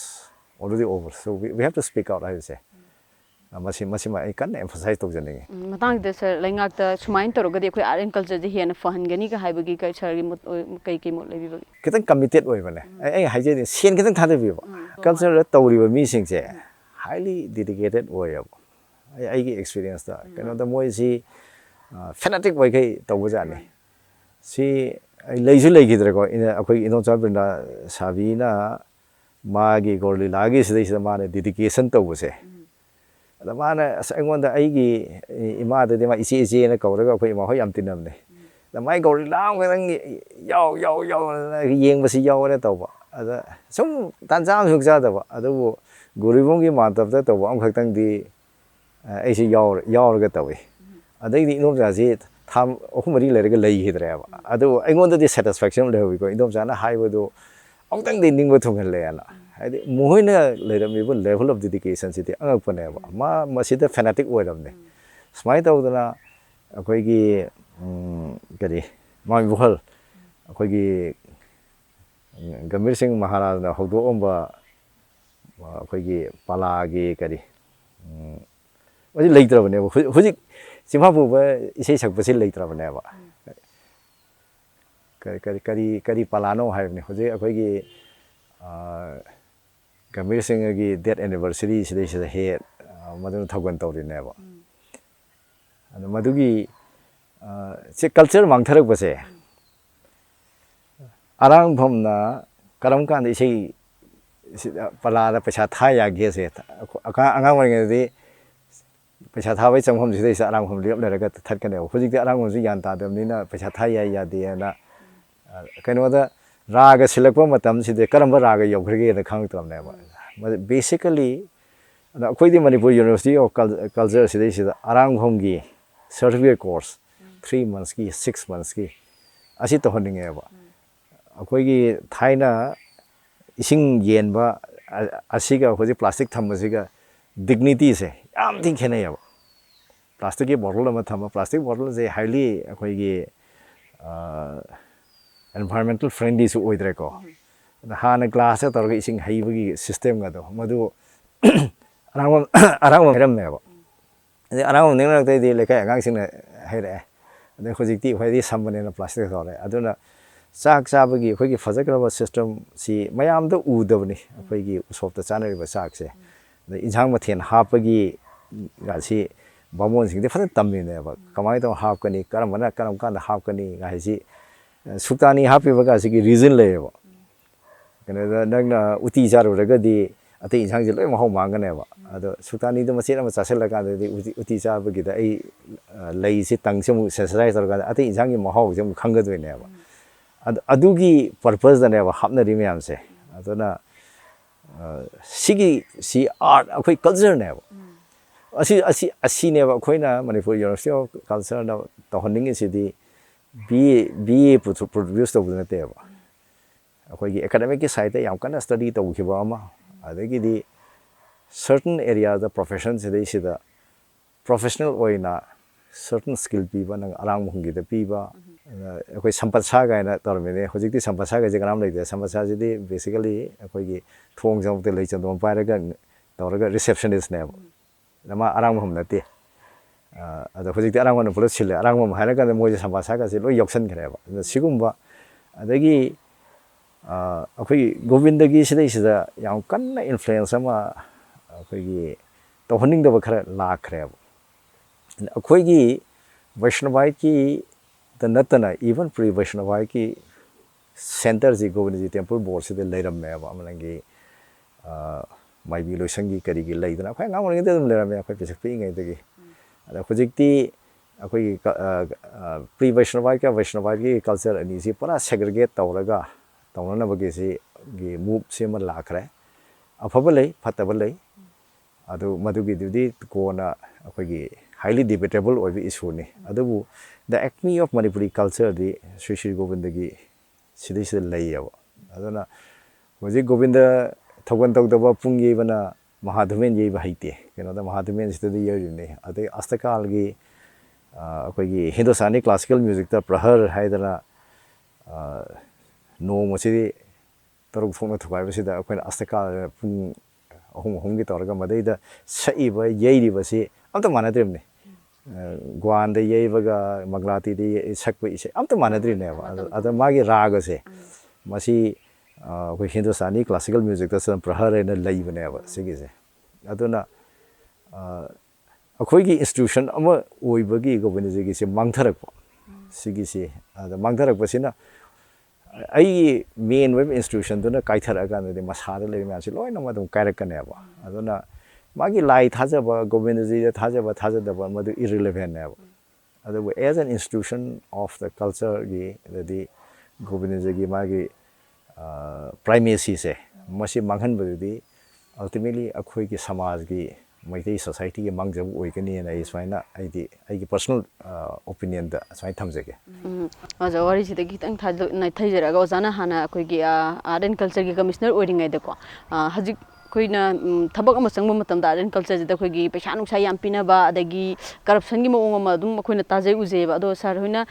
already over so we have to speak out I say masi ai kan emphasize tawjani matang de sir laingak ta sumain torogadi khoi RN culture je hian fahangani ka haibagi kai sir kai kai mot lebi bagi kitang committed oibane ai haije sen kitang thade bi culture tawriba mi sing je highly dedicated oyab ai gi experience da kano da moi si fanatic wai kai tawjani si ai leisu leigidre ko ina akhoi ino chabrinda sabina magi gorli lagi sidai sida mane dedication tawbse ada mana aingonda aigi ima de ma isi na kawraga akhoi ma hoi am tinamne da mai gori lang ngang yaw yeng basi yaw na tawba ada sum tanjam sukja da ba adu goribong gi mantab da tawba am khaktang di ai si yaw ga tawi adai di inom ja si tham okhumari lerega lei hidre ba adu aingonda di satisfaction le wi ko inom ja na haibo do ongtang di ningbo thungal le ala haidi muhoina leiramibu level of dedication sidi angakpane ba masida fanatic oiramne smai tawdana akhoi gi gari Mami buhal ꯑꯩꯈꯣꯏꯒꯤ ꯒꯝꯚꯤꯔ ꯁꯤꯡ ꯃꯍꯥꯔꯥꯖꯅ ꯍꯧꯗꯣꯛꯑꯝꯕ ꯑꯩꯈꯣꯏꯒꯤ ꯄꯥꯂꯥꯒꯤ ꯀꯔꯤ ꯍꯧꯖꯤꯛ ꯂꯩꯇ꯭ꯔꯕꯅꯦꯕ ꯍꯧꯖꯤꯛ ꯆꯤꯝꯐꯥ ꯄꯨꯕ ꯏꯁꯩ ꯁꯛꯄꯁꯤ ꯂꯩꯇ꯭ꯔꯕꯅꯦꯕ ꯀꯔꯤ ꯄꯥꯂꯥꯅꯣ ꯍꯥꯏꯕꯅꯤ ꯍꯧꯖꯤꯛ ꯑꯩꯈꯣꯏꯒꯤ ꯒꯝꯚꯤꯔ ꯁꯤꯡꯒꯤ ꯗꯦꯠ ꯑꯦꯅꯤꯚꯔꯁꯔꯤ ꯁꯤꯗꯩꯁꯤꯗ ꯍꯦꯛ ꯃꯗꯨꯅ ꯊꯧꯒꯜ ꯇꯧꯔꯤꯅꯦꯕ ꯑꯗꯣ ꯃꯗꯨꯒꯤ ꯀꯜꯆꯔ ꯃꯥꯡꯊꯔꯛꯄꯁꯦ ꯑꯔꯥꯡꯐꯝꯅ ꯀꯔꯝ ꯀꯥꯟꯗ ꯏꯁꯩ ꯄꯂꯥꯗ ꯄꯩꯁꯥ ꯊꯥ ꯌꯥꯒꯦꯁꯦ ꯑꯉꯥꯡ ꯑꯣꯏꯔꯤꯉꯩꯗꯗꯤ ꯄꯩꯁꯥ ꯊꯥꯕꯒꯤ ꯆꯪꯐꯝꯁꯤꯗꯩꯁꯤꯗ ꯑꯔꯥꯡꯐꯝ ꯂꯦꯞꯅꯔꯒ ꯊꯠꯀꯅꯦꯕ ꯍꯧꯖꯤꯛꯇꯤ ꯑꯔꯥꯡꯐꯝꯁꯤ ꯒ꯭ꯌꯥꯟ ꯇꯥꯗꯕꯅꯤꯅ ꯄꯩꯁꯥ ꯊꯥ ꯌꯥꯏ ꯌꯥꯗꯦꯅ ꯀꯩꯅꯣꯗ ꯔꯥꯒ ꯁꯤꯜꯂꯛꯄ ꯃꯇꯝꯁꯤꯗ ꯀꯔꯝꯕ ꯔꯥꯒ ꯌꯧꯈ꯭ꯔꯒꯦꯅ ꯈꯪꯉꯛꯇꯕꯅꯦꯕ ꯕꯦꯁꯤꯀꯦꯂꯤ ꯑꯗ ꯑꯩꯈꯣꯏꯗꯤ ꯃꯅꯤꯄꯨꯔ ꯌꯨꯅꯤꯚꯔꯁꯤꯇꯤ ꯑꯣꯐ ꯀꯜꯆꯔ ꯁꯤꯗꯩꯁꯤꯗ ꯑꯔꯥꯡꯐꯝꯒꯤ ꯁꯔꯇꯤꯐꯤꯀꯦꯠ ꯀꯣꯔꯁ 3 ꯃꯟꯁꯀꯤ 6 ꯃꯟꯁꯀꯤ ꯑꯁꯤ ꯇꯧꯍꯟꯅꯤꯡꯉꯦꯕ ꯑꯩꯈꯣꯏꯒꯤ ꯊꯥꯏꯅ ꯏꯁꯤꯡ ꯌꯦꯟꯕ ꯑꯁꯤꯒ ꯍꯧꯖꯤꯛ ꯄ꯭ꯂꯥꯁꯇꯤꯛ ꯊꯝꯕꯁꯤꯒ ꯗꯤꯒꯅꯤꯇꯤꯁꯦ ꯌꯥꯝ ꯊꯤꯅ ꯈꯦꯠꯅꯩꯌꯦꯕ ꯄ꯭ꯂꯥꯁꯇꯤꯛꯀꯤ ꯕꯣꯇꯜ ꯑꯃ ꯊꯝꯕ ꯄ꯭ꯂꯥꯁꯇꯤꯛ ꯕꯣꯇꯜꯁꯦ ꯍꯥꯏꯂꯤ ꯑꯩꯈꯣꯏꯒꯤ ꯑꯦꯟꯚꯥꯏꯔꯟꯃꯦꯟꯇꯦꯜ ꯐ꯭ꯔꯦꯟꯂꯤꯁꯨ ꯑꯣꯏꯗ꯭ꯔꯦꯀꯣ ꯍꯥꯟꯅ ꯒ꯭ꯂꯥꯁꯇ ꯇꯧꯔꯒ ꯏꯁꯤꯡ ꯍꯩꯕꯒꯤ ꯁꯤꯁꯇꯦꯝꯒꯗꯣ ꯃꯗꯨ ꯑꯔꯥꯡꯕ ꯍꯩꯔꯝꯃꯦꯕ ꯑꯗꯩ ꯑꯔꯥꯡꯕ ꯅꯤꯡꯉꯛꯇꯩꯗꯤ ꯂꯩꯀꯥꯏ ꯑꯉꯥꯡꯁꯤꯡꯅ ꯍꯩꯔꯛꯑꯦ ꯑꯗꯩ ꯍꯧꯖꯤꯛꯇꯤ ꯑꯩꯈꯣꯏꯗꯤ ꯁꯝꯕꯅꯦꯅ ꯄ꯭ꯂꯥꯁꯇꯤꯛ ꯇꯧꯔꯦ ꯑꯗꯨꯅ ꯆꯥꯛ ꯆꯥꯕꯒꯤ ꯑꯩꯈꯣꯏꯒꯤ ꯐꯖꯈ꯭ꯔꯕ ꯁꯤꯁꯇꯦꯝꯁꯤ ꯃꯌꯥꯝꯗ ꯎꯗꯕꯅꯤ ꯑꯩꯈꯣꯏꯒꯤ ꯎꯁꯣꯞꯇ ꯆꯥꯅꯔꯤꯕ ꯆꯥꯛꯁꯦ ꯑꯗꯩ ꯏꯟꯁꯥꯡ ꯃꯊꯦꯜ ꯍꯥꯞꯄꯒꯤ ꯒꯁꯤ ꯕꯥꯃꯣꯟꯁꯤꯡꯗꯤ ꯐꯖꯅ ꯇꯝꯃꯤꯅꯦꯕ ꯀꯃꯥꯏꯅ ꯇꯧꯔ ꯍꯥꯞꯀꯅꯤ ꯀꯔꯝꯕꯅ ꯀꯔꯝ ꯀꯥꯟꯗ ꯍꯥꯞꯀꯅꯤ ꯍꯥꯏꯁꯤ ꯁꯨꯛꯇꯥꯅꯤ ꯍꯥꯞꯄꯤꯕꯒꯁꯤꯒꯤ ꯔꯤꯖꯟ ꯂꯩꯌꯦꯕ ꯀꯩꯅꯣꯗ ꯅꯪꯅ ꯎꯇꯤ ꯆꯥꯔꯨꯔꯒꯗꯤ ꯑꯇꯩ ꯏꯟꯁꯥꯡꯁꯦ ꯂꯣꯏ ꯃꯍꯥꯎ ꯃꯥꯡꯒꯅꯦꯕ ꯑꯗꯣ ꯁꯨꯛꯇꯥꯅꯤꯗꯣ ꯃꯆꯦꯠ ꯑꯃ ꯆꯥꯁꯤꯜꯂꯀꯥꯟꯗꯗꯤ ꯎꯇꯤ ꯆꯥꯕꯒꯤꯗ ꯑꯩ ꯂꯩꯁꯤ ꯇꯪꯁꯤ ꯑꯃꯨꯛ ꯁꯦꯟꯁꯤꯇꯥꯏꯁ ꯇꯧꯔꯀꯥꯟꯗ ꯑꯇꯩ ꯏꯟꯁꯥꯡꯒꯤ ꯃꯍꯥꯎꯁꯦ ꯑꯃꯨꯛ ꯈꯪꯒꯗꯣꯏꯅꯦꯕ ꯑꯗꯨꯒꯤ ꯄꯔꯄꯁꯇꯅꯦꯕ ꯍꯥꯞꯅꯔꯤ ꯃꯌꯥꯝꯁꯦ ꯑꯗꯨꯅ ꯁꯤ ꯑꯥꯔꯠ ꯑꯩꯈꯣꯏ ꯀꯜꯆꯔꯅꯦꯕ ꯑꯁꯤꯅꯦꯕ ꯑꯩꯈꯣꯏꯅ ꯃꯅꯤꯄꯨꯔ ꯌꯨꯅꯤꯚꯔꯁꯤꯇꯤ ꯑꯣꯐ ꯀꯜꯆꯔꯅ ꯇꯧꯍꯟꯅꯤꯡꯉꯤꯁꯤꯗꯤ ꯕꯤ ꯑꯦ ꯄ꯭ꯔꯣꯗ꯭ꯌꯨꯁ ꯇꯧꯕꯗ ꯅꯠꯇꯦꯕ ꯑꯩꯈꯣꯏꯒꯤ ꯑꯦꯀꯥꯗꯃꯤꯛꯀꯤ ꯁꯥꯏꯠꯇ ꯌꯥꯝ ꯀꯟꯅ ꯁ꯭ꯇꯗꯤ ꯇꯧꯈꯤꯕ ꯑꯃ ꯑꯗꯒꯤꯗꯤ ꯁꯔꯇꯟ ꯑꯦꯔꯤꯌꯥꯗ ꯄ꯭ꯔꯣꯐꯦꯁꯟꯁꯤꯗꯩꯁꯤꯗ ꯄ꯭ꯔꯣꯐꯦꯁꯅꯦꯜ ꯑꯣꯏꯅ ꯁꯔꯇꯟ ꯁ꯭ꯀꯤꯜ ꯄꯤꯕ ꯅꯪ ꯑꯔꯥꯡꯕꯐꯝꯒꯤꯗ ꯄꯤꯕ ꯑꯩꯈꯣꯏ ꯁꯝꯄꯠꯁꯥ ꯀꯥꯏꯅ ꯇꯧꯔꯝꯃꯤꯅꯦ ꯍꯧꯖꯤꯛꯇꯤ ꯁꯝꯄꯠꯁꯥꯒꯁꯦ ꯀꯅꯥꯝ ꯂꯩꯇꯦ ꯁꯝꯄꯠꯁꯥꯁꯤꯗꯤ ꯕꯦꯁꯤꯀꯦꯂꯤ ꯑꯩꯈꯣꯏꯒꯤ ꯊꯣꯡ ꯆꯪꯕꯗ ꯂꯩ ꯆꯟꯗꯣꯟ ꯄꯥꯏꯔꯒ ꯇꯧꯔꯒ ꯔꯤꯁꯦꯞꯁꯅꯤꯁꯅꯦꯕ ꯃꯥ ꯑꯔꯥꯡꯕꯐꯝ ꯅꯠꯇꯦ ꯑꯗꯣ ꯍꯧꯖꯤꯛꯇꯤ ꯑꯔꯥꯡꯕꯐꯝ ꯄꯨꯂꯞ ꯁꯤꯜꯂꯦ ꯑꯔꯥꯡꯕꯐꯝ ꯍꯥꯏꯔꯀꯥꯟꯗ ꯃꯣꯏꯁꯦ ꯁꯝꯄꯠꯁꯥꯒꯁꯦ ꯂꯣꯏ ꯌꯥꯎꯁꯟꯈ꯭ꯔꯦꯕ ꯑꯗꯨꯅ ꯁꯤꯒꯨꯝꯕ ꯑꯗꯒꯤ ꯑꯩꯈꯣꯏꯒꯤ ꯒꯣꯕꯤꯟꯗꯒꯤ ꯁꯤꯗꯩꯁꯤꯗ ꯌꯥꯝ ꯀꯟꯅ ꯏꯟꯐ꯭ꯂꯨꯌꯦꯟꯁ ꯑꯃ ꯑꯩꯈꯣꯏꯒꯤ ꯇꯧꯍꯟꯅꯤꯡꯗꯕ ꯈꯔ ꯂꯥꯛꯈ꯭ꯔꯦꯕ ꯑꯩꯈꯣꯏꯒꯤ ꯋꯩꯁꯅꯚꯥꯏꯠꯀꯤꯗ ꯅꯠꯇꯅ ꯏꯚꯟ ꯄ꯭ꯔꯤ ꯋꯩꯁꯅꯚꯥꯏꯠꯀꯤ ꯁꯦꯟꯇꯔꯁꯤ ꯒꯣꯕꯤꯟꯗꯖꯤ ꯇꯦꯝꯄꯜ ꯕꯣꯔꯗꯁꯤꯗ ꯂꯩꯔꯝꯃꯦꯕ ꯑꯃꯅꯪꯒꯤ ꯃꯥꯏꯕꯤ ꯂꯣꯏꯁꯪꯒꯤ ꯀꯔꯤꯒꯤ ꯂꯩꯗꯅ ꯑꯩꯈꯣꯏ ꯑꯉꯥꯡ ꯑꯣꯏꯔꯤꯉꯩꯗ ꯑꯗꯨꯝ ꯂꯩꯔꯝꯃꯦ ꯑꯩꯈꯣꯏ ꯄꯤꯁꯛ ꯄꯤꯛꯏꯉꯩꯗꯒꯤ ꯑꯗ ꯍꯧꯖꯤꯛꯇꯤ ꯑꯩꯈꯣꯏꯒꯤ ꯄ꯭ꯔꯤ ꯋꯩꯁꯅꯚꯥꯏꯠꯀ ꯋꯩꯁꯅꯚꯥꯏꯠꯀꯤ ꯀꯜꯆꯔ ꯑꯅꯤꯁꯤ ꯄꯨꯔꯥ ꯁꯦꯒ꯭ꯔꯤꯒꯦꯠ ꯇꯧꯔꯒ ꯇꯧꯅꯅꯕꯒꯤꯁꯤꯒꯤ ꯃꯨꯞꯁꯤ ꯑꯃ ꯂꯥꯛꯈ꯭ꯔꯦ ꯑꯐꯕ ꯂꯩ ꯐꯠꯇꯕ ꯂꯩ ꯑꯗꯨ ꯃꯗꯨꯒꯤꯗꯨꯗꯤ ꯀꯣꯟꯅ ꯑꯩꯈꯣꯏꯒꯤ ꯍꯥꯏꯂꯤ ꯗꯤꯕꯦꯇꯦꯕꯜ ꯑꯣꯏꯕ ꯏꯁꯨꯅꯤ ꯑꯗꯨꯕꯨ ꯗ ꯑꯦꯛꯃꯤ ꯑꯣꯐ ꯃꯅꯤꯄꯨꯔꯤ ꯀꯜꯆꯔꯗꯤ ꯁ꯭ꯔꯤ ꯒꯣꯕꯤꯟꯗꯒꯤ ꯁꯤꯗꯩꯁꯤꯗ ꯂꯩꯌꯦꯕ ꯑꯗꯨꯅ ꯍꯧꯖꯤꯛ ꯒꯣꯕꯤꯟꯗ ꯊꯧꯒꯜ ꯇꯧꯗꯕ ꯄꯨꯡ ꯌꯩꯕꯅ ꯃꯍꯥꯙꯨꯃꯦꯟ ꯌꯩꯕ ꯍꯩꯇꯦ ꯀꯩꯅꯣꯗ ꯃꯍꯥꯙꯨꯃꯦꯟꯁꯤꯗꯗꯤ ꯌꯩꯔꯤꯅꯤ ꯑꯗꯩ ꯑꯁꯇꯀꯥꯜꯒꯤ ꯑꯩꯈꯣꯏꯒꯤ ꯍꯤꯟꯗꯨꯁꯇꯥꯅꯤ ꯀ꯭ꯂꯥꯁꯤꯀꯦꯜ ꯃ꯭ꯌꯨꯖꯤꯛꯇ ꯄ꯭ꯔꯍꯔ ꯍꯥꯏꯗꯅ ꯅꯣꯡꯃꯁꯤꯗꯤ ꯇꯔꯨꯛ ꯊꯣꯛꯅ ꯊꯨꯒꯥꯏꯕꯁꯤꯗ ꯑꯩꯈꯣꯏꯅ ꯑꯁꯇꯀꯥꯜ ꯄꯨꯡ ꯑꯍꯨꯝꯒꯤ ꯇꯧꯔꯒ ꯃꯗꯩꯗ ꯁꯛꯏꯕ ꯌꯩꯔꯤꯕꯁꯤ ꯑꯝꯇ ꯃꯥꯟꯅꯗ꯭ꯔꯤꯕꯅꯤ ꯒ꯭ꯋꯥꯟꯗ ꯌꯩꯕꯒ ꯃꯪꯒ꯭ꯂꯥꯇꯤꯗ ꯁꯛꯄ ꯏꯁꯩ ꯑꯝꯇ ꯃꯥꯟꯅꯗ꯭ꯔꯤꯅꯦꯕ ꯑꯗ ꯃꯥꯒꯤ ꯔꯥꯒꯁꯦ ꯃꯁꯤ ꯑꯩꯈꯣꯏ ꯍꯤꯟꯗꯨꯁꯇꯥꯅꯤ ꯀ꯭ꯂꯥꯁꯤꯀꯦꯜ ꯃ꯭ꯌꯨꯖꯤꯛꯇ ꯄ꯭ꯔꯍꯔ ꯍꯥꯏꯅ ꯂꯩꯕꯅꯦꯕ ꯁꯤꯒꯤꯁꯦ ꯑꯗꯨꯅ ꯑꯩꯈꯣꯏꯒꯤ ꯏꯟꯁꯇꯤꯇ꯭ꯌꯨꯁꯟ ꯑꯃ ꯑꯣꯏꯕꯒꯤ ꯒꯣꯕꯤꯟꯗꯖꯤꯒꯤꯁꯦ ꯃꯥꯡꯊꯔꯛꯄ ꯁꯤꯒꯤꯁꯤ ꯑꯗ ꯃꯥꯡꯊꯔꯛꯄꯁꯤꯅ ꯑꯩꯒꯤ ꯃꯦꯟ ꯑꯣꯏꯕ ꯏꯟꯁꯇꯤꯇ꯭ꯌꯨꯁꯟꯗꯨꯅ ꯀꯥꯏꯊꯔꯛꯑꯀꯥꯟꯗꯗꯤ ꯃꯁꯥꯗ ꯂꯩꯔꯤꯕ ꯃꯌꯥꯝꯁꯤ ꯂꯣꯏꯅꯃꯛ ꯑꯗꯨꯝ ꯀꯥꯏꯔꯛꯀꯅꯦꯕ ꯑꯗꯨꯅ ꯃꯥꯒꯤ ꯂꯥꯏ ꯊꯥꯖꯕ ꯒꯣꯕꯤꯟꯗꯖꯤꯗ ꯊꯥꯖꯕ ꯊꯥꯖꯗꯕ ꯃꯗꯨ ꯏꯔꯤꯂꯦꯚꯦꯟꯅꯦꯕ ꯑꯗꯨꯕꯨ as an institution of the ꯀꯜꯆꯔꯒꯤꯗꯗꯤ ꯒꯣꯕꯤꯟꯗꯖꯤꯒꯤ ꯃꯥꯒꯤ ꯄ꯭ꯔꯥꯏꯃꯦꯁꯤꯁꯦ ꯃꯁꯤ ꯃꯥꯡꯍꯟꯕꯗꯨꯗꯤ ꯑꯜꯇꯤꯃꯦꯠꯂꯤ ꯑꯩꯈꯣꯏꯒꯤ ꯁꯃꯥꯖꯒꯤ ꯃꯩꯇꯩ ꯁꯣꯁꯥꯏꯇꯤꯒꯤ ꯃꯥꯡꯖꯕ ꯑꯣꯏꯒꯅꯤꯅ ꯑꯩ ꯁꯨꯃꯥꯏꯅ ꯑꯩꯒꯤ ꯄꯔꯁꯣꯅꯦꯜ ꯑꯣꯄꯤꯅꯤꯌꯟꯗ ꯁꯨꯃꯥꯏꯅ ꯊꯝꯖꯒꯦ ꯑꯣꯖꯥ ꯋꯥꯔꯤꯁꯤꯗ ꯈꯤꯇꯪ ꯊꯩꯖꯔꯒ ꯑꯣꯖꯥꯅ ꯍꯥꯟꯅ ꯑꯩꯈꯣꯏꯒꯤ ꯑꯥꯔꯠ ꯑꯦꯟ ꯀꯜꯆꯔꯒꯤ ꯀꯃꯤꯁꯅꯔ ꯑꯣꯏꯔꯤꯉꯩꯗꯀꯣ ꯍꯧꯖꯤꯛ ꯑꯩꯈꯣꯏꯅ ꯊꯕꯛ ꯑꯃ ꯆꯪꯕ ꯃꯇꯝꯗ ꯑꯥꯔꯠ ꯑꯦꯟ ꯀꯜꯆꯔꯁꯤꯗ ꯑꯩꯈꯣꯏꯒꯤ ꯄꯩꯁꯥ ꯅꯨꯡꯁꯥ ꯌꯥꯝ ꯄꯤꯅꯕ ꯑꯗꯒꯤ ꯀꯔꯞꯁꯟꯒꯤ ꯃꯑꯣꯡ ꯑꯃ ꯑꯗꯨꯝ ꯑꯩꯈꯣꯏꯅ ꯇꯥꯖꯩ ꯎꯖꯩꯑꯕ ꯑꯗꯣ ꯁꯥꯔ ꯍꯣꯏꯅ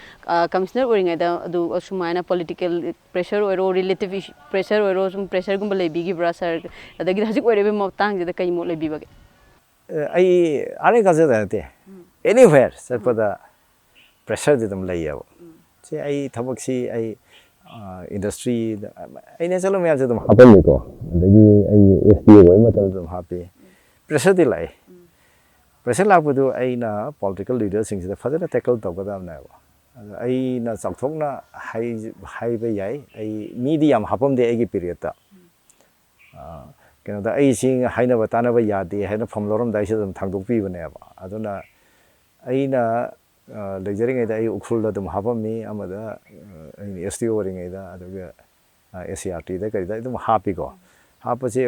ꯀꯃꯤꯁꯅꯔ ꯑꯣꯏꯔꯤꯉꯩꯗ ꯑꯗꯨ ꯑꯁꯨꯃꯥꯏꯅ ꯄꯣꯂꯤꯇꯤꯀꯦꯜ ꯄ꯭ꯔꯦꯁꯔ ꯑꯣꯏꯔꯣ ꯔꯤꯂꯦꯇꯤቭ ꯄ꯭ꯔꯦꯁꯔ ꯑꯣꯏꯔꯣ ꯁꯨꯝ ꯄ꯭ꯔꯦꯁꯔꯒꯨꯝꯕ ꯂꯩꯕꯤꯈꯤꯕ꯭ꯔꯥ ꯁꯥꯔ ꯑꯗꯒꯤ ꯍꯧꯖꯤꯛ ꯑꯣꯏꯔꯤꯕ ꯃꯇꯥꯡꯁꯤꯗ ꯀꯩ ꯃꯣꯠ ꯂꯩꯕꯤꯕꯒꯦ ꯑꯩ ꯑꯥꯔꯠ ꯑꯦꯟ ꯀꯜꯆꯔꯗ ꯅꯠꯇꯦ ꯑꯦꯅꯤꯋꯦꯌꯔ ꯆꯠꯄꯗ ꯄ꯭ꯔꯦꯁꯔꯗꯤ ꯑꯗꯨꯝ ꯂꯩꯌꯦꯕ ꯁꯤ ꯑꯩ ꯊꯕꯛꯁꯤ ꯑꯩ ꯏꯟꯗꯁꯇ꯭ꯔꯤꯗ ꯑꯩꯅ ꯆꯠꯂꯨ ꯃꯌꯥꯝꯁꯦ ꯑꯗꯨꯝ ꯍꯥꯞꯄꯜꯂꯤꯀꯣ ꯑꯗꯒꯤ ꯑꯩ ꯑꯦꯁ ꯄꯤ ꯑꯣꯏꯕ ꯃꯇꯝꯗ ꯑꯗꯨꯝ ꯍꯥꯞꯄꯤ ꯄ꯭ꯔꯦꯁꯔꯗꯤ ꯂꯥꯛꯏ ꯄ꯭ꯔꯦꯁꯔ ꯂꯥꯛꯄꯗꯨ ꯑꯩꯅ ꯄꯣꯂꯤꯇꯤꯀꯦꯜ ꯂꯤꯗꯔꯁꯤꯡꯁꯤꯗ ꯐꯖꯅ ꯇꯦꯀꯜ ꯇꯧꯒꯗꯕꯅꯦꯕ ꯑꯗꯣ ꯑꯩꯅ ꯆꯥꯎꯊꯣꯛꯅ ꯍꯥꯏꯕ ꯌꯥꯏ ꯑꯩ ꯃꯤꯗꯤ ꯌꯥꯝ ꯍꯥꯞꯄꯝꯗꯦ ꯑꯩꯒꯤ ꯄꯤꯔꯤꯌꯠꯇ ꯀꯩꯅꯣꯗ ꯑꯩꯁꯤ ꯍꯥꯏꯅꯕ ꯇꯥꯅꯕ ꯌꯥꯗꯦ ꯍꯥꯏꯅ ꯐꯝ ꯂꯧꯔꯝꯗꯥꯏꯁꯤꯗ ꯑꯗꯨꯝ ꯊꯥꯡꯗꯣꯛꯄꯤꯕꯅꯦꯕ ꯑꯗꯨꯅ ꯑꯩꯅ ꯂꯩꯖꯔꯤꯉꯩꯗ ꯑꯩ ꯎꯈ꯭ꯔꯨꯜꯗ ꯑꯗꯨꯝ ꯍꯥꯞꯄꯝꯃꯤ ꯑꯃꯗ ꯑꯩꯅ ꯑꯦꯁ ꯇꯤ ꯑꯣꯏꯔꯤꯉꯩꯗ ꯑꯗꯨꯒ ꯑꯦꯁ ꯁꯤ ꯑꯥꯔ ꯇꯤꯗ ꯀꯔꯤꯗ ꯑꯗꯨꯝ ꯍꯥꯞꯄꯤꯀꯣ ꯍꯥꯞꯄꯁꯦ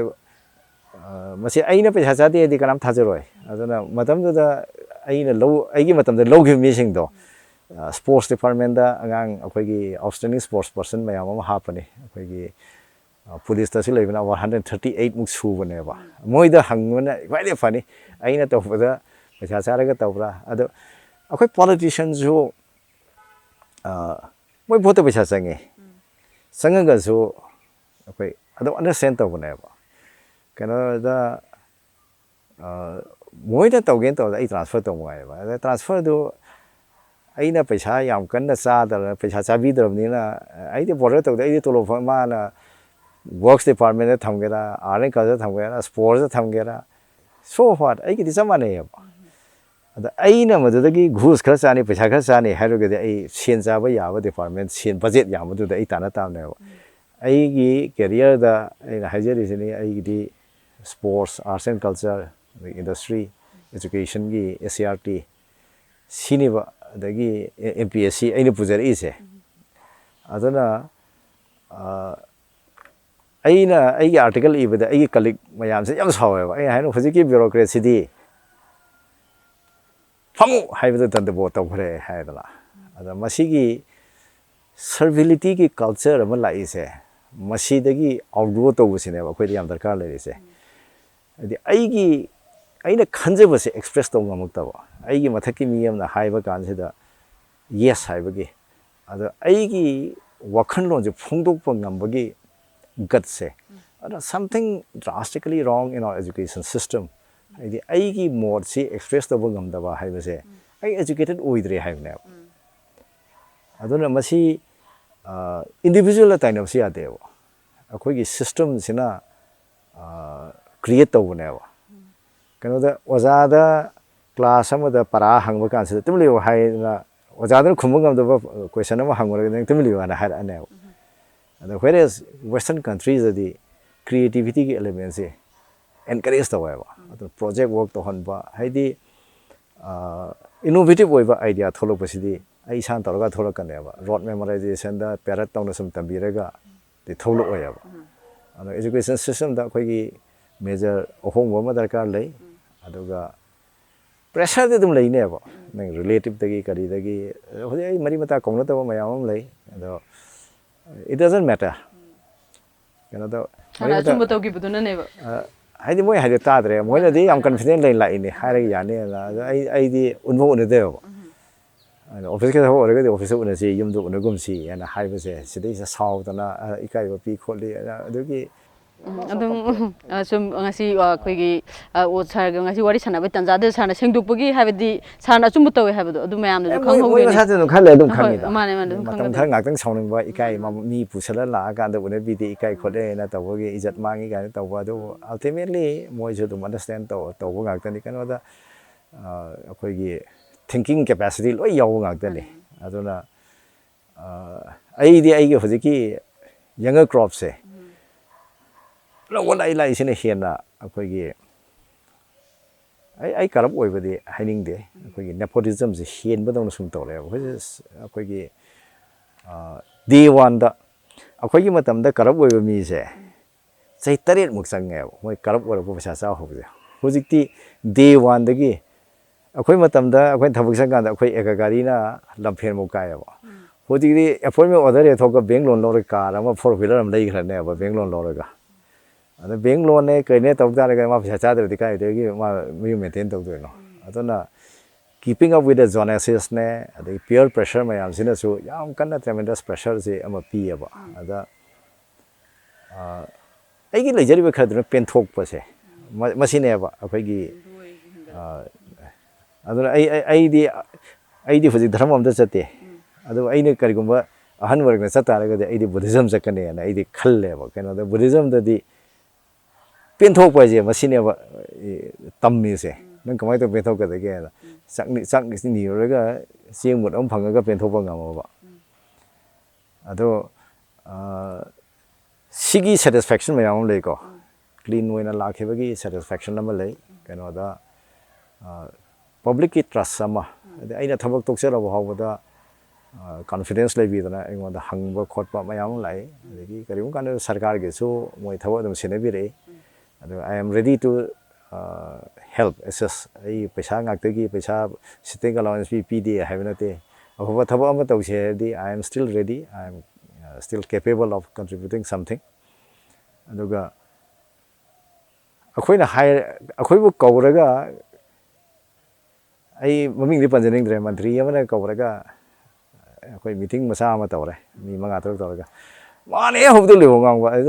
ꯃꯁꯤ ꯑꯩꯅ ꯄꯩꯁꯥ ꯆꯥꯗꯦꯗꯤ ꯀꯅꯥꯝ ꯊꯥꯖꯔꯣꯏ ꯑꯗꯨꯅ ꯃꯇꯝꯗꯨꯗ ꯑꯩꯒꯤ ꯃꯇꯝꯗ ꯂꯧꯈꯤꯕ ꯃꯤꯁꯤꯡꯗꯣ ꯁ꯭ꯄꯣꯔꯠꯁ ꯗꯤꯄꯥꯔꯠꯃꯦꯟꯗ ꯑꯉꯥꯡ ꯑꯩꯈꯣꯏꯒꯤ ꯑꯥꯎꯠꯁꯇꯦꯟꯗꯤꯡ ꯁ꯭ꯄꯣꯔꯠꯁ ꯄꯔꯁꯟ ꯃꯌꯥꯝ ꯑꯃ ꯍꯥꯞꯄꯅꯤ ꯑꯩꯈꯣꯏꯒꯤ ꯄꯨꯂꯤꯁꯇꯁꯨ ꯂꯩꯕꯅ 138ꯃꯨꯛ ꯁꯨꯕꯅꯦꯕ ꯃꯣꯏꯗ ꯍꯪꯕꯅ ꯈ꯭ꯋꯥꯏꯗꯒꯤ ꯐꯅꯤ ꯑꯩꯅ ꯇꯧꯕꯗ ꯄꯩꯁꯥ ꯆꯥꯔꯒ ꯇꯧꯕ꯭ꯔꯥ ꯑꯗꯣ ꯑꯩꯈꯣꯏ ꯄꯣꯂꯤꯇꯤಷꯤꯌꯟꯁꯨ ꯃꯣꯏ ꯚꯣꯠꯇ ꯄꯩꯁꯥ ꯆꯪꯉꯒꯁꯨ ꯑꯩꯈꯣꯏ ꯑꯗꯨꯝ ꯑꯟꯗꯔꯁꯇꯦꯟ ꯇꯧꯕꯅꯦꯕ ꯀꯩꯅꯣꯗ ꯃꯣꯏꯅ ꯇꯧꯒꯦꯅ ꯇꯧꯕꯗ ꯑꯩ ꯇ꯭ꯔꯥꯟꯁꯐꯔ ꯇꯧꯕ ꯉꯥꯏꯌꯦꯕ ꯑꯗ ꯇ꯭ꯔꯥꯟꯁꯐꯔꯗꯨ ꯑꯩꯅ ꯄꯩꯁꯥ ꯌꯥꯝ ꯀꯟꯅ ꯆꯥꯗ꯭ꯔꯕ ꯄꯩꯁꯥ ꯆꯥꯕꯤꯗ꯭ꯔꯕꯅꯤꯅ ꯑꯩꯗꯤ ꯕꯣꯔꯗꯔ ꯇꯧꯗꯦ ꯑꯩꯗꯤ ꯇꯣꯂꯣꯞ ꯃꯥꯅ ꯋꯔꯛꯁ ꯗꯤꯄꯥꯔꯠꯃꯦꯟꯗ ꯊꯝꯒꯦꯔꯥ ꯑꯥꯔꯠ ꯑꯦꯟ ꯀꯜꯆꯔ ꯊꯝꯒꯦꯔꯥ ꯁ꯭ꯄꯣꯔꯠꯁꯇ ꯊꯝꯒꯦꯔꯥ ꯁꯣ ꯍ꯭ꯋꯥꯠ ꯑꯩꯒꯤꯗꯤ ꯆꯞ ꯃꯥꯟꯅꯩꯌꯦꯕ ꯑꯗ ꯑꯩꯅ ꯃꯗꯨꯗꯒꯤ ꯘꯨꯁ ꯈꯔ ꯆꯥꯅꯤ ꯄꯩꯁꯥꯈꯔ ꯆꯥꯅꯤ ꯍꯥꯏꯔꯒꯗꯤ ꯑꯩ ꯁꯦꯟ ꯆꯥꯕ ꯌꯥꯕ ꯗꯤꯄꯥꯔꯠꯃꯦꯟ ꯁꯦꯟ ꯕꯖꯦꯠ ꯌꯥꯝꯕꯗꯨꯗ ꯑꯩ ꯇꯥꯟꯅ ꯇꯥꯕꯅꯦꯕ ꯑꯩꯒꯤ ꯀꯦꯔꯤꯌꯔꯗ ꯑꯩꯅ ꯍꯥꯏꯖꯔꯤꯁꯤꯅꯤ ꯑꯩꯒꯤꯗꯤ ꯁ꯭ꯄꯣꯔꯠꯁ ꯑꯥꯔꯠꯁ ꯑꯦꯟ ꯀꯜꯆꯔ ꯑꯗꯒꯤ ꯏꯟꯗꯁꯇ꯭ꯔꯤ ꯑꯦꯖꯨꯀꯦꯁꯟꯒꯤ ꯑꯦꯁ ꯁꯤ ꯑꯥꯔ ꯇꯤ ꯁꯤꯅꯦꯕ ꯑꯗꯒꯤ ꯑꯦꯝ ꯄꯤ ꯑꯦꯁ ꯁꯤ ꯑꯩꯅ ꯄꯨꯖꯔꯛꯏꯁꯦ ꯑꯗꯨꯅ ꯑꯩꯅ ꯑꯩꯒꯤ ꯑꯥꯔꯇꯤꯀꯜ ꯏꯕꯗ ꯑꯩꯒꯤ ꯀꯂꯤꯛ ꯃꯌꯥꯝꯁꯦ ꯌꯥꯝ ꯁꯥꯎꯋꯦꯕ ꯑꯩꯅ ꯍꯥꯏꯅ ꯍꯧꯖꯤꯛꯀꯤ ꯕ꯭ꯌꯨꯔꯣꯀ꯭ꯔꯦꯠꯁꯤꯗꯤ ꯐꯝꯃꯨ ꯍꯥꯏꯕꯗꯨꯗ ꯚꯣꯠ ꯇꯧꯈ꯭ꯔꯦ ꯍꯥꯏꯗꯅ ꯑꯗ ꯃꯁꯤꯒꯤ ꯁꯔꯚꯤꯂꯤꯇꯤꯒꯤ ꯀꯜꯆꯔ ꯑꯃ ꯂꯥꯛꯏꯁꯦ ꯃꯁꯤꯗꯒꯤ ꯑꯥꯎꯠꯗꯣ ꯇꯧꯕꯁꯤꯅꯦꯕ ꯑꯩꯈꯣꯏꯗ ꯌꯥꯝ ꯗꯔꯀꯥꯔ ꯂꯩꯔꯤꯁꯦ ꯍꯥꯏꯗꯤ ꯑꯩꯅ ꯈꯟꯖꯕꯁꯦ ꯑꯦꯛꯁꯄ꯭ꯔꯦꯁ ꯇꯧꯕ ꯉꯝꯃꯛꯇꯕ ꯑꯩꯒꯤ ꯃꯊꯛꯀꯤ ꯃꯤ ꯑꯃꯅ ꯍꯥꯏꯕ ꯀꯥꯟꯁꯤꯗ ꯌꯦꯁ ꯍꯥꯏꯕꯒꯤ ꯑꯗꯣ ꯑꯩꯒꯤ ꯋꯥꯈꯜꯂꯣꯟꯁꯦ ꯐꯣꯡꯗꯣꯛꯄ ꯉꯝꯕꯒꯤ ꯒꯠꯁꯦ ꯑꯗꯨꯅ ꯁꯝꯊꯤꯡ ꯗ꯭ꯔꯥꯁꯇꯤꯀꯂꯤ ꯔꯣꯡ ꯏꯟ ꯑꯋꯥꯔ ꯑꯦꯖꯨꯀꯦꯁꯟ ꯁꯤꯁꯇꯦꯝ ꯍꯥꯏꯗꯤ ꯑꯩꯒꯤ ꯃꯣꯠꯁꯤ ꯑꯦꯛꯁꯄ꯭ꯔꯦꯁ ꯇꯧꯕ ꯉꯝꯗꯕ ꯍꯥꯏꯕꯁꯦ ꯑꯩ ꯑꯦꯖꯨꯀꯦꯇꯦꯠ ꯑꯣꯏꯗ꯭ꯔꯦ ꯍꯥꯏꯕꯅꯦꯕ ꯑꯗꯨꯅ ꯃꯁꯤ ꯏꯟꯗꯤꯕꯤꯖꯨꯋꯦꯜꯗ ꯇꯥꯏꯅꯕꯁꯨ ꯌꯥꯗꯦꯕ ꯑꯩꯈꯣꯏꯒꯤ ꯁꯤꯁꯇꯦꯝꯁꯤꯅ ꯀ꯭ꯔꯤꯌꯦꯠ ꯇꯧꯕꯅꯦꯕ ꯀꯩꯅꯣꯗ ꯑꯣꯖꯥꯗ ꯀ꯭ꯂꯥꯁ ꯑꯃꯗ ꯄꯔꯥ ꯍꯪꯕ ꯀꯥꯟꯁꯤꯗ ꯇꯨꯃꯤꯟ ꯂꯩꯌꯨ ꯍꯥꯏꯗꯅ ꯑꯣꯖꯥꯗꯨꯅ ꯈꯨꯝꯕ ꯉꯝꯗꯕ ꯀꯣꯏꯁꯟ ꯑꯃ ꯍꯪꯉꯨꯔꯒ ꯅꯪ ꯇꯨꯃꯤꯟ ꯂꯩꯌꯨ ꯍꯥꯏꯅ ꯍꯥꯏꯔꯛꯑꯅꯦꯕ ꯑꯗꯣ ꯋꯦꯔꯦꯁ ꯋꯦꯁꯇꯔꯟ ꯀꯟꯇ꯭ꯔꯤꯁꯗꯗꯤ ꯀ꯭ꯔꯤꯌꯦꯇꯤꯚꯤꯇꯤꯒꯤ ꯑꯦꯂꯤꯃꯦꯟꯁꯦ ꯑꯦꯟꯀꯔꯦꯖ ꯇꯧꯋꯦꯕ ꯑꯗꯨ ꯄ꯭ꯔꯣꯖꯦꯛ ꯋꯥꯔꯛ ꯇꯧꯍꯟꯕ ꯍꯥꯏꯗꯤ ꯏꯅꯣꯚꯦꯇꯤꯞ ꯑꯣꯏꯕ ꯑꯥꯏꯗꯤꯌꯥ ꯊꯣꯛꯂꯛꯄꯁꯤꯗꯤ ꯑꯩ ꯏꯁꯥꯅ ꯇꯧꯔꯒ ꯊꯣꯛꯂꯛꯀꯅꯦꯕ ꯔꯣꯠ ꯃꯦꯃꯣꯔꯥꯏꯖꯦꯁꯟꯗ ꯄꯦꯔꯠ ꯇꯧꯅ ꯁꯨꯝ ꯇꯝꯕꯤꯔꯒ ꯊꯣꯛꯂꯛꯑꯣꯏꯕ ꯑꯗꯣ ꯑꯦꯖꯨꯀꯦꯁꯟ ꯁꯤꯁꯇꯦꯝꯗ ꯑꯩꯈꯣꯏꯒꯤ ꯃꯦꯖꯔ ꯑꯍꯣꯡꯕ ꯑꯃ ꯗꯔꯀꯥꯔ ꯂꯩ ꯑꯗꯨꯒ ꯄ꯭ꯔꯦꯁꯔꯗꯤ ꯑꯗꯨꯝ ꯂꯩꯅꯦꯕ ꯅꯪ ꯔꯤꯂꯦꯇꯤꯞꯇꯒꯤ ꯀꯔꯤꯗꯒꯤ ꯍꯧꯖꯤꯛ ꯑꯩ ꯃꯔꯤ ꯃꯇꯥ ꯀꯧꯅꯗꯕ ꯃꯌꯥꯝ ꯑꯃ ꯂꯩ ꯑꯗꯣ ꯏꯠ ꯗꯖꯟ ꯃꯦꯇꯔ ꯀꯩꯅꯣꯗ ꯁꯥꯔꯅ ꯑꯆꯨꯝꯕ ꯇꯧꯈꯤꯕꯗꯨꯅꯅꯦꯕ ꯍꯥꯏꯗꯤ ꯃꯣꯏ ꯍꯥꯏꯗꯤ ꯇꯥꯗ꯭ꯔꯦ ꯃꯣꯏꯅꯗꯤ ꯌꯥꯝ ꯀꯟꯐꯤꯗꯦꯟ ꯂꯩꯅ ꯂꯥꯛꯏꯅꯦ ꯍꯥꯏꯔꯒ ꯌꯥꯅꯤꯅ ꯑꯗꯣ ꯑꯩꯗꯤ ꯎꯟꯐꯥꯎ ꯎꯅꯗꯦꯕ ꯑꯗꯣ ꯑꯣꯐꯤꯁꯀꯤ ꯊꯕꯛ ꯑꯣꯏꯔꯒꯗꯤ ꯑꯣꯐꯤꯁꯇ ꯎꯅꯁꯤ ꯌꯨꯝꯗ ꯎꯅꯒꯨꯝꯁꯤ ꯍꯥꯏꯅ ꯍꯥꯏꯕꯁꯦ ꯁꯤꯗꯩꯁꯤꯗ ꯁꯥꯎꯗꯅ ꯏꯀꯥꯏꯕ ꯄꯤ ꯈꯣꯠꯂꯤ ꯑꯗꯨꯒꯤ ꯑꯗꯨꯝ ꯁꯨꯝ ꯉꯁꯤ ꯑꯩꯈꯣꯏꯒꯤ ꯁꯥꯔꯒ ꯉꯁꯤ ꯋꯥꯔꯤ ꯁꯥꯟꯅꯕꯒꯤ ꯇꯥꯟꯖꯥꯗ ꯁꯥꯔꯅ ꯁꯦꯡꯗꯣꯛꯄꯒꯤ ꯍꯥꯏꯕꯗꯤ ꯁꯥꯔꯅ ꯑꯆꯨꯝꯕ ꯇꯧꯋꯦ ꯍꯥꯏꯕꯗꯣ ꯑꯗꯨ ꯃꯌꯥꯝꯅꯁꯨ ꯃꯣꯏ ꯈꯪꯍꯧꯗꯣꯏꯅꯦ ꯃꯁꯥꯁꯨ ꯑꯗꯨꯝ ꯈꯜꯂꯦ ꯑꯗꯨꯝ ꯍꯣꯏ ꯈꯪꯉꯤꯗ ꯃꯥꯅꯦ ꯃꯥꯅꯦ ꯑꯗꯨꯝ ꯃꯇꯝ ꯈꯔ ꯈꯪꯒꯗꯣꯏꯅꯤ ꯉꯥꯛꯇꯪ ꯁꯥꯎꯅꯤꯡꯕ ꯏꯀꯥꯏ ꯃꯤ ꯄꯨꯁꯜꯂ ꯂꯥꯛꯑꯀꯥꯟꯗ ꯎꯅꯕꯤꯗꯦ ꯏꯀꯥꯏ ꯈꯣꯠꯂꯦꯅ ꯇꯧꯕꯒꯤ ꯏꯖꯠ ꯃꯥꯡꯉꯤ ꯀꯥꯏꯅ ꯇꯧꯕ ꯑꯗꯨꯕꯨ ꯑꯜꯇꯤꯃꯦꯠꯂꯤ ꯃꯣꯏꯁꯨ ꯑꯗꯨꯝ ꯑꯟꯗꯔꯁꯇꯦꯟ ꯇꯧꯕ ꯉꯥꯛꯇꯅꯤ ꯀꯩꯅꯣꯗ ꯑꯩꯈꯣꯏꯒꯤ ꯊꯤꯡꯀꯤꯡ ꯀꯦꯄꯥꯁꯤꯇꯤ ꯂꯣꯏ ꯌꯥꯎꯕ ꯉꯥꯛꯇꯅꯤ ꯑꯗꯨꯅ ꯑꯩꯗꯤ ꯑꯩꯒꯤ ꯍꯧꯖꯤꯛꯀꯤ ꯌꯪꯒꯔ ꯀ꯭ꯔꯣꯞꯁꯦ ꯂꯥꯛꯏꯁꯤꯅ ꯍꯦꯟꯅ ꯑꯩꯈꯣꯏꯒꯤ ꯑꯩ ꯀꯔꯞ ꯑꯣꯏꯕꯗꯤ ꯍꯥꯏꯅꯤꯡꯗꯦ ꯑꯩꯈꯣꯏꯒꯤ ꯅꯦꯄꯣꯇꯤꯖꯝꯁꯦ ꯍꯦꯟꯕꯗꯧꯅ ꯁꯨꯝ ꯇꯧꯔꯛꯑꯦꯕ ꯑꯩꯈꯣꯏꯒꯤ ꯗꯦ ꯋꯥꯟꯗ ꯑꯩꯈꯣꯏꯒꯤ ꯃꯇꯝꯗ ꯀꯔꯞ ꯑꯣꯏꯕ ꯃꯤꯁꯦ ꯆꯍꯤ 7ꯃꯨꯛ ꯆꯪꯉꯦꯕ ꯃꯣꯏ ꯀꯔꯞ ꯑꯣꯏꯔꯛꯄ ꯄꯩꯁꯥ ꯆꯥꯕ ꯍꯧꯕꯁꯦ ꯍꯧꯖꯤꯛꯇꯤ ꯗꯦ ꯋꯥꯟꯗꯒꯤ ꯑꯩꯈꯣꯏ ꯃꯇꯝꯗ ꯑꯩꯈꯣꯏꯅ ꯊꯕꯛ ꯆꯪꯀꯥꯟꯗ ꯑꯩꯈꯣꯏ ꯑꯦꯀ ꯒꯥꯔꯤꯅ ꯂꯝꯐꯦꯟꯃꯨꯛ ꯀꯥꯏꯌꯦꯕ ꯍꯧꯖꯤꯛꯇꯤ ꯑꯦꯄꯣꯏꯟꯃꯦꯟ ꯑꯣꯔꯗꯔ ꯊꯣꯛꯑꯒ ꯕꯦꯡ ꯂꯣꯟ ꯂꯧꯔꯒ ꯀꯥꯔ ꯑꯃ 4 ꯋꯤꯂꯔ ꯑꯃ ꯂꯩꯈ꯭ꯔꯅꯦꯕ ꯕꯦꯡ ꯂꯣꯟ ꯂꯧꯔꯒ ada bank loan ne kai ne tau ta ga ma phaisa cha de kai de gi ma mi maintain tau do no adona keeping up with the zoonosis ne the peer pressure mayam sina su yam kanna tremendous pressure se ama pi aba ada ai gi lejari ba khadra pen thok pa se masine aba akhoi gi aduna ai di fuji dharam amda chate adu ai ne kari gumba ahan warg na chata ra ga ai di buddhism chakane na ai di khalle ba keno da buddhism da di pen thok pa je masine aba tammi se nang kamai to pen thok ka de ge sak ni ro ga sieng mut am phang ga pen thok ba ngam ba ado sigi satisfaction ma yam le ko clean wena la khe ba gi satisfaction na ma le keno da public ki trust sama ai na thabak tok se ra ba haw da confidence le bi da na ai da hang ba khot pa ma yam lai gi kari un kan sarkar ge su moi thawa dum sene bi re ado I am ready to help assess ai paisa ngak te gi paisa sitting allowance PPD have na te aho thaba ma tau se di I am still ready I am still capable of contributing something aduga akhoi na hire akhoi bu kawraga ai maming di panjaning dre mantri amana kawraga akhoi meeting masa ma tawre mi manga tawraga mane hobdu le ngang ba ai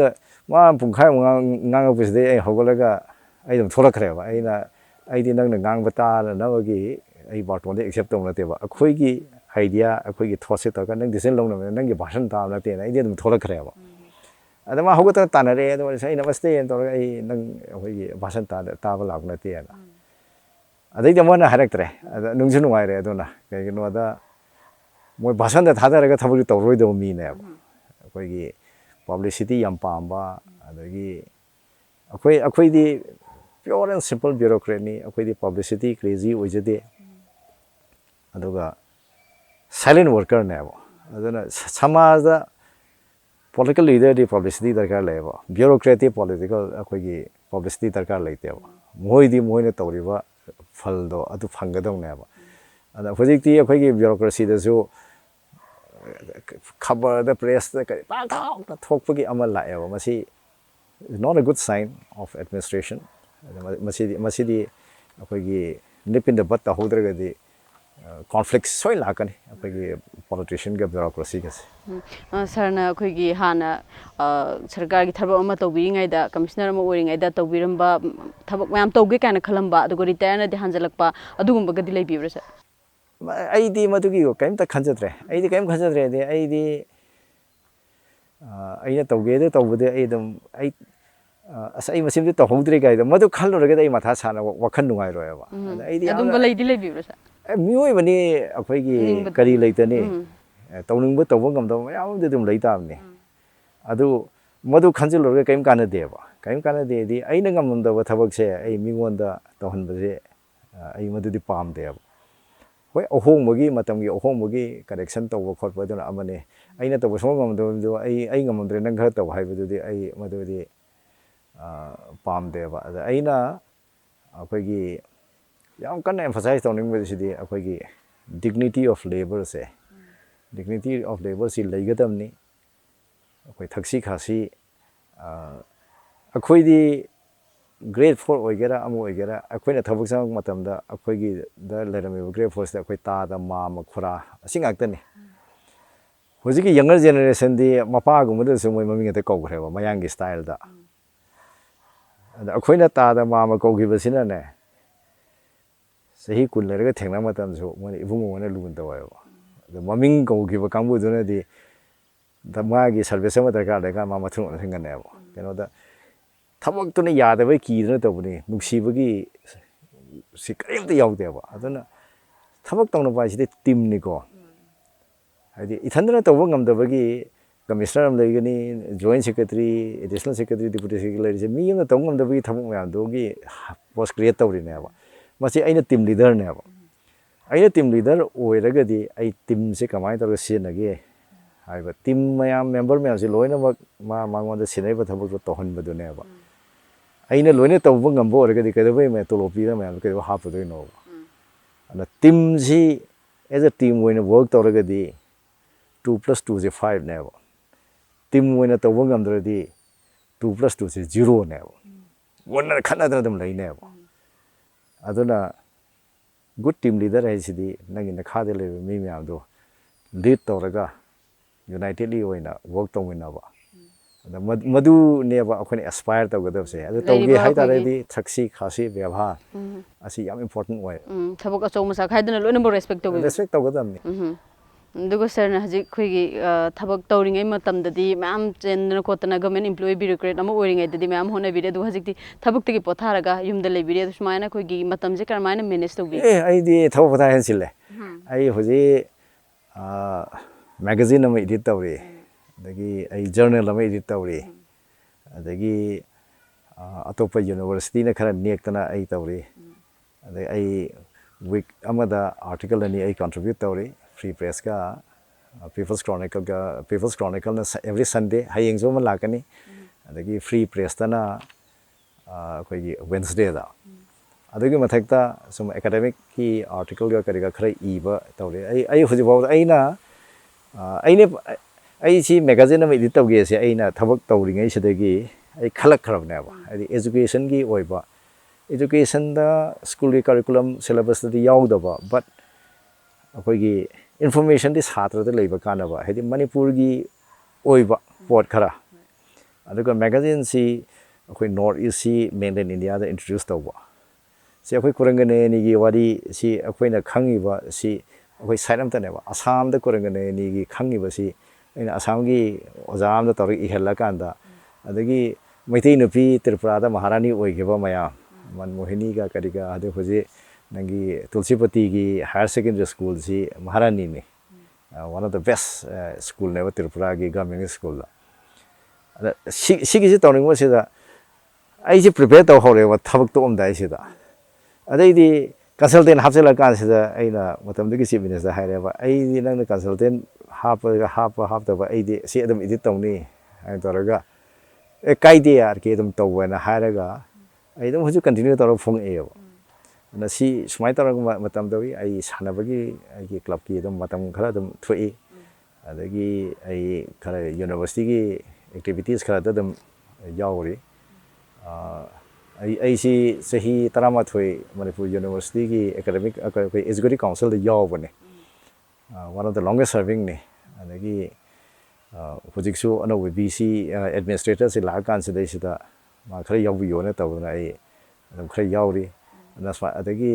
ma pungkhai ngang office de ai hogolaga ai dum thola khre ba ai na ai di nang ngang ba ta na ba gi ai barton de accept tong na te ba akhoi gi idea akhoi gi thought se ta ka nang decision long na nang gi bhasan ta na te na ai di dum thola khre ba ada ma hogota ta na re do sai namaste en to ai nang akhoi gi bhasan ta ba lak na te na adai de mona harak tre ada nung junu ngai re do na kai gi no da moi bhasan da thada ra ga thabu to roi do mi ne akhoi gi publicity yam pam ba adagi akhoi di pure and simple bureaucrat ni akhoi di publicity crazy ojade aduga silent worker ne ba aduna samaj da political leader di publicity darkar le ba bureaucrat di political akhoi gi publicity darkar leite ba moi ne tawri ba phal do adu phangadong ne ba ada hojik ti akhoi gi bureaucracy da su khabar da press da kai pa thok pa gi amal la ba masi is not a good sign of administration masi di akhoi gi nipin da bat ta hodra ga di conflict soi la kan akhoi gi politician ga bureaucracy ga sir na akhoi gi hana sarkar gi thabak ama tawbi ngai da commissioner ama ori ngai da tawbiramba thabak mayam tawge kana khalamba adugo retire na de hanjalakpa adugumba ga di leibibra sir ai di madugi ko kaim ta khanjatre ai di kaim khanjatre de ai di ai na tawge de tawbude ai dum ai asa ai masim de tawhudre ga da madu khallo ga ai matha sana wakhan nungai ro ba ai di adum ba leidi leibibra sir mioi bani akhoi gi kari leitani tawning ba tawba ngam da yam de dum leita amni adu madu khanjil ro ga kaim kana de ba kaim kana de di ai na ngam da ba thabak se ai mingon da tawhan ba je ai madu di pam de ba hoi ahong magi matam gi ahong magi correction tawba khot ba duna amane aina tawba song ngam do ai ngam dre nang khar taw hai ba di ai madu di pam de ba aina akhoi gi yam kan emphasize tawning ba si di akhoi gi dignity of labor se dignity of labor si leigadam ni akhoi thaksi khasi akhoi di grade 4 oigera amu oigera akhoi na thabuk sang matam da akhoi gi da lerami grade 4 da akhoi ta da ma ma khura asing akta ni hoji ki younger generation di mapa gum da su moi mami ta kau khre ba mayang gi style da akhoi na ta da ma ma kau gi ba sina ne sahi kun le ga thengna matam su moi ibung mo na lubun da wa ba maming kau gi ba kangbu du na di da ma gi service ma darkar da ga ma ma thung na thenga ne ba keno da thabak tu na yada ba ki na to ni nuksi ba gi si kaim ta yaw de ba aduna thabak tong na ba si de team ni ko hadi ithandra to ngam da ba gi commissioner am lei gani joint secretary additional secretary deputy secretary se mi na tong ngam da ba gi thabak ma do gi post create to ri ne ba ma si aina team leader ne ba aina team leader oi ra ga di ai team se kamai to si na gi hai ba team mayam member mayam si loina ma mangwa da sinai ba thabak to hon ba do ne ba aina loina to ba ngam bo ra ga di ka da ba me to lo pi ra mayam ka ha pa do no ana team si as a team when work to ra ga di 2 + 2 is 5 ne ba team when to ba ngam dra di 2 + 2 से 0 नेब वन खनदन दम लेनेब अदुना गुड टीम लीडर है सिदी नंगी नखादे ले मी म्याम दो लीड तौरगा यूनाइटेडली ओइना वर्क तौमिनाबा मधु नेब अखोने एस्पायर तौगदबसे अदु तौगे हाय तारेदी थक्सी खासी व्यवहार असी याम इंपोर्टेंट ओय थबक अचौ मसा खाइदना लोइना बो रेस्पेक्ट तौगे रेस्पेक्ट तौगदमनी दुगो सर ना हजिक खुगी थबक तौरिङै मतमददी मैम चेंदना खोतना गवर्नमेंट एम्प्लॉय ब्यूरोक्रेट अमा ओरिङै ददी मैम होना बिरे दु हजिकती थबकतगी पोथारगा युमदा लेबिरे सुमायना खुगी मतमजे करमायना मैनेज तौबी आइदी थबक पोथा हेनसिले आई होजी मैगजीन अमा एडिट तौरी अदगी आई जर्नल अमा एडिट तौरी अदगी अतोपा यूनिवर्सिटी ना खरा नेक्तना आई तौरी अदगी आई वीक अमदा आर्टिकल अनि आई कंट्रीब्यूट तौरी फ्री प्रेस का पीपल्स क्रॉनिकल ना एवरी संडे हयेंग जो मन लाकनी अदगी फ्री प्रेस तना कोई वेडनेसडे दा अदगी मथकता सम एकेडमिक की आर्टिकल का करिगा खरै इबा तौरे आई हुजि बाव आइना आई सी मैगजीन में एडिट तौगे से आइना थबक तौरिङै सिदगी आई खलक खरबनेबा आई एजुकेशन की ओइबा एजुकेशन दा स्कूल की करिकुलम सिलेबस दी यावदबा बट अखोगी इन्फॉर्मेशन दी छात्र दा लेबा कानबा हेदि मणिपुर की ओइबा पोट खरा अदुगा मैगजीन सी अखोई नॉर्थ ईस्ट सी मेनलैंड इंडिया दा इंट्रोड्यूस तौबा से अखोई कुरंगने नि की वारी सी अखोइना खंगिबा सी अखोई साइडम तनेबा असम दा कुरंगने नि की खंगिबा सी अइना असम की ओजाम दा तौर इहेला कांदा अदगी मैथै नुपी त्रिपुरा दा महारानी ओइगेबा मया मनमोहिनी का करिगा अदु होजे नंगी तुलसीपति की हायर सेकेंडरी स्कूल सी महारानी ने one of the best school ने त्रिपुरा की गवर्नमेंट स्कूल अदा सिगी तौरिंग सिदा आई से प्रिपेयर तौ हौरे व थबक तो ओमदाई सिदा अदैदी कंसल्टेंट हापसेला कान सिदा आइना मतम दगी चीफ मिनिस्टर हाइरेबा आइदी नंग कंसल्टेंट हापतबा आइदी सी अदम एडिट तौनी हाइ तौरगा ए काइदे यार के अदम तौबना हाइरगा आई दम हुजु कंटिन्यू तौर फोंग एबा ना सी सुमाय तौरगा मतम दवी आई सानबगी आई क्लब की अदम मतम खरा अदम थोई अदगी आई खरा यूनिवर्सिटी की एक्टिविटीज खरा अदम यावरी आई सी सही तरामाथोई मणिपुर यूनिवर्सिटी की एकेडमिक एजुकेटिव काउंसिल यावबने one of the longest serving ने अदगी हुजिकसु अनौ बीसी एडमिनिस्ट्रेटर से लाकान से दैसिदा मा खरा यावबियोने तौना आई अदम खरा यावरी नसमा अदगी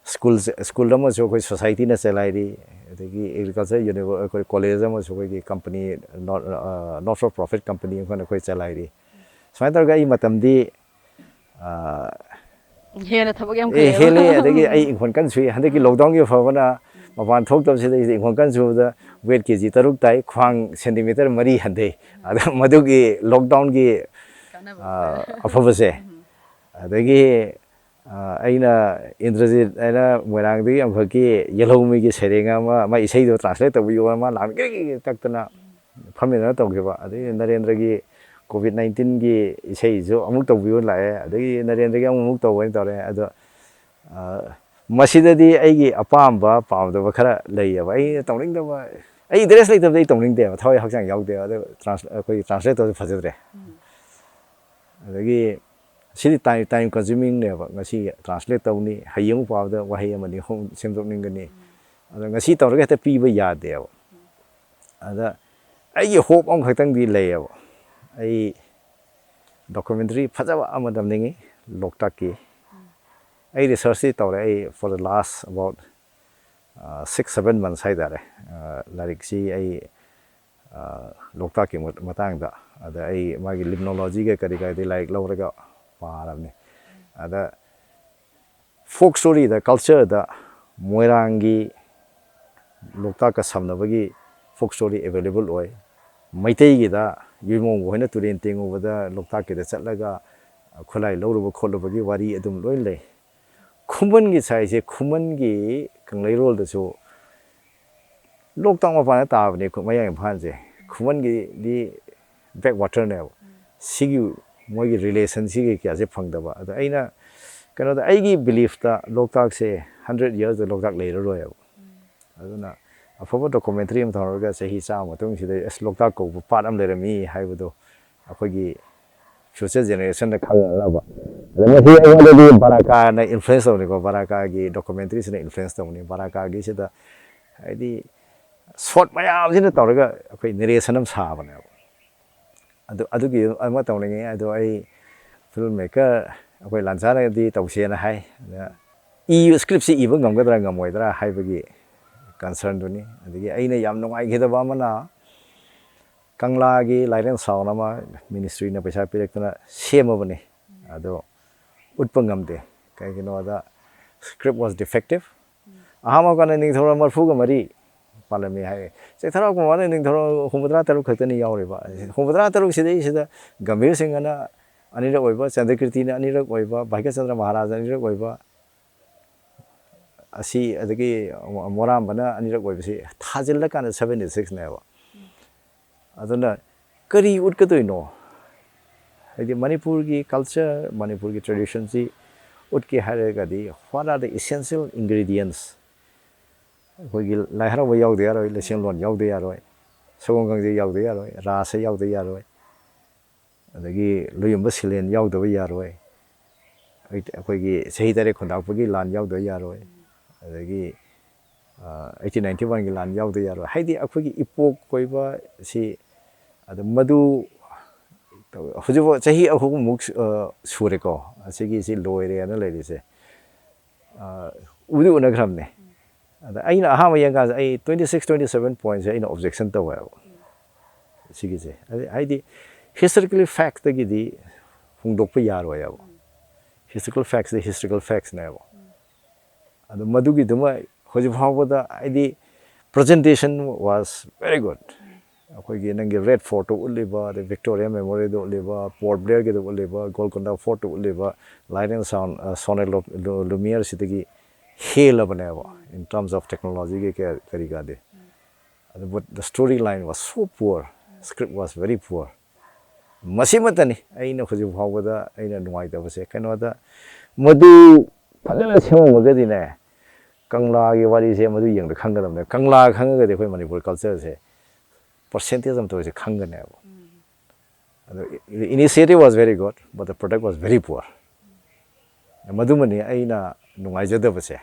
स्कूल दम जो कोई सोसाइटी ने चलाइरी अदगी एग्रीकल्चर यूनिवर्सिटी कॉलेज दम जो कोई company not for profit company कोन कोई चलाइरी सुमाय तौरगा ई मतमदी हेना थबक याम खै हेले अदगी आई इंखोन कन सुई हंदगी लॉकडाउन की फवना मपान थोक से इंखोन कन सुदा वेट केजी 3 ताई ख्वांग सेंटीमीटर मरी हंदे अद मदुगी लॉकडाउन की अफबसे अदगी आइना इंद्रजीत आइना मोरांगदी अमखकी येलौमी की सेरेंगा मा इसै दो ट्रांसलेट तबियो मा लांगे तकतना फमिना तौगेबा अदगी नरेंद्र की कोविड-19 की इसै जो अमुक तबियो लाए अदगी नरेंद्र की अमुक तौवन तौरे अदो मसिददी आइगी अपामबा पामदबा खरा लैयबा आई तौनिंगदबा आई इंटरेस्ट लेतबदई तौनिंगदे थवै हक्सांग यावदे अदो ट्रांसलेट तौ फजदरे अदगी सिदी टाइम कंज्यूमिंग ने ngasi ट्रांसलेट तौनी हयेंग पावदा वहै अमनि होम सेमदोकनिंगनी अदा ngasi तौरगा हेता पीबा यादेबा अदा I hope um खतंग the लेयबा I documentary फजबा अमदमनिंगी लोकटाक की आई रिसर्च तौरे आई for the last about 6-7 months है दारे लाइक सी आई लोकटाक की मतांगदा अदा आई मागी लिम्नोलॉजी के करिगा दे लाइक लौरगा पारबने अदा फोक स्टोरी द कल्चर द मोइरांगी लोकटाक का समनबगी फोक स्टोरी अवेलेबल ओय मैतेगी दा युमोंग होइना तुरेन तेंगोबदा लोकटाक के चलगा खुलाई लौरब खोलबगी वारी अदुम लोय ले खुमन की साइसे खुमन की कंगलै रोल दसो लोकटाक मपाना ताबने खुमयां फानजे खुमन की दी बैक वाटर ने सिगी मोगी रिलेशन सिगी क्या से फंगदबा अदा आइना कनो दा आइगी बिलीफ ता लोकटाक से 100 years द लोकटाक ले रोय अदुना अफबो डॉक्यूमेंट्री हम थरगा सही चा मतुंग सिदे एस लोकटाक को part um Laramie हाइबदो अखोगी future generation na khangala ba masi aigondadi baraka na influence tawni ko baraka gi documentary sina influence tawni baraka gi sida haidi short mayam sina tawraga akoi narration am sabane adu gi ama tawni ngai adu ai filmmaker akoi lansana di tawsena hai script si iba ngamgadra ngamoidra haibagi concern duni adigi aina yam nungai khidaba amana kanglagi lairen sawnama ministry na paisa pirektana semabani ado utpangamde kaigino da script was defective ahama kana ning thora marfu ga mari palami hai se thara ko mane ning thora humudra taru khatani yaure ba humudra taru sidai sida gambir singh na anira oiba chandrakirti na anira oiba bhagya chandra maharaj anira oiba asi adagi moram bana anira oiba si thajilla kana 76 na ba aduna kari utkadoino haidi manipur gi culture manipur gi tradition si utki harega di what are the essential ingredients hoigi laihara wa yaw de yaroi lesing lon yaw de yaroi sogong gang de yaw de yaroi rasa yaw de yaroi adagi luyumba silen yaw de yaroi hoigi sahi tare khondak gi lan yaw de yaroi adagi 1891 gi lan yaw de yaroi haidi akhogi ipok koiba si ada madu hujubo chahi ahu muk sure ko asigi si loire ana leiri se udu una gramne ada aina ahama yanga ai 27 points aina objection to wa sigi se haidi historically fact gi di hungdok pa yaro ya historical facts na ba ada madu gi duma hujubo hawada aidi presentation was very good akoigi nangi red fort uliba the victoria memorial do uliba port blair ge do uliba golconda fort uliba light and sound sonel lumiere sitigi hela baneva in terms of technology ge kariga de but the storyline was so poor script was very poor masimatani aina khoji bhawada aina nuai da base kanoda madu phagala semo magadi ne kangla ge wari se madu yeng da khanggadam ne kangla khangga de khoi manipur culture se percentage of those khangane the initiative was very good but the product was very poor madumani aina nungai jadaba se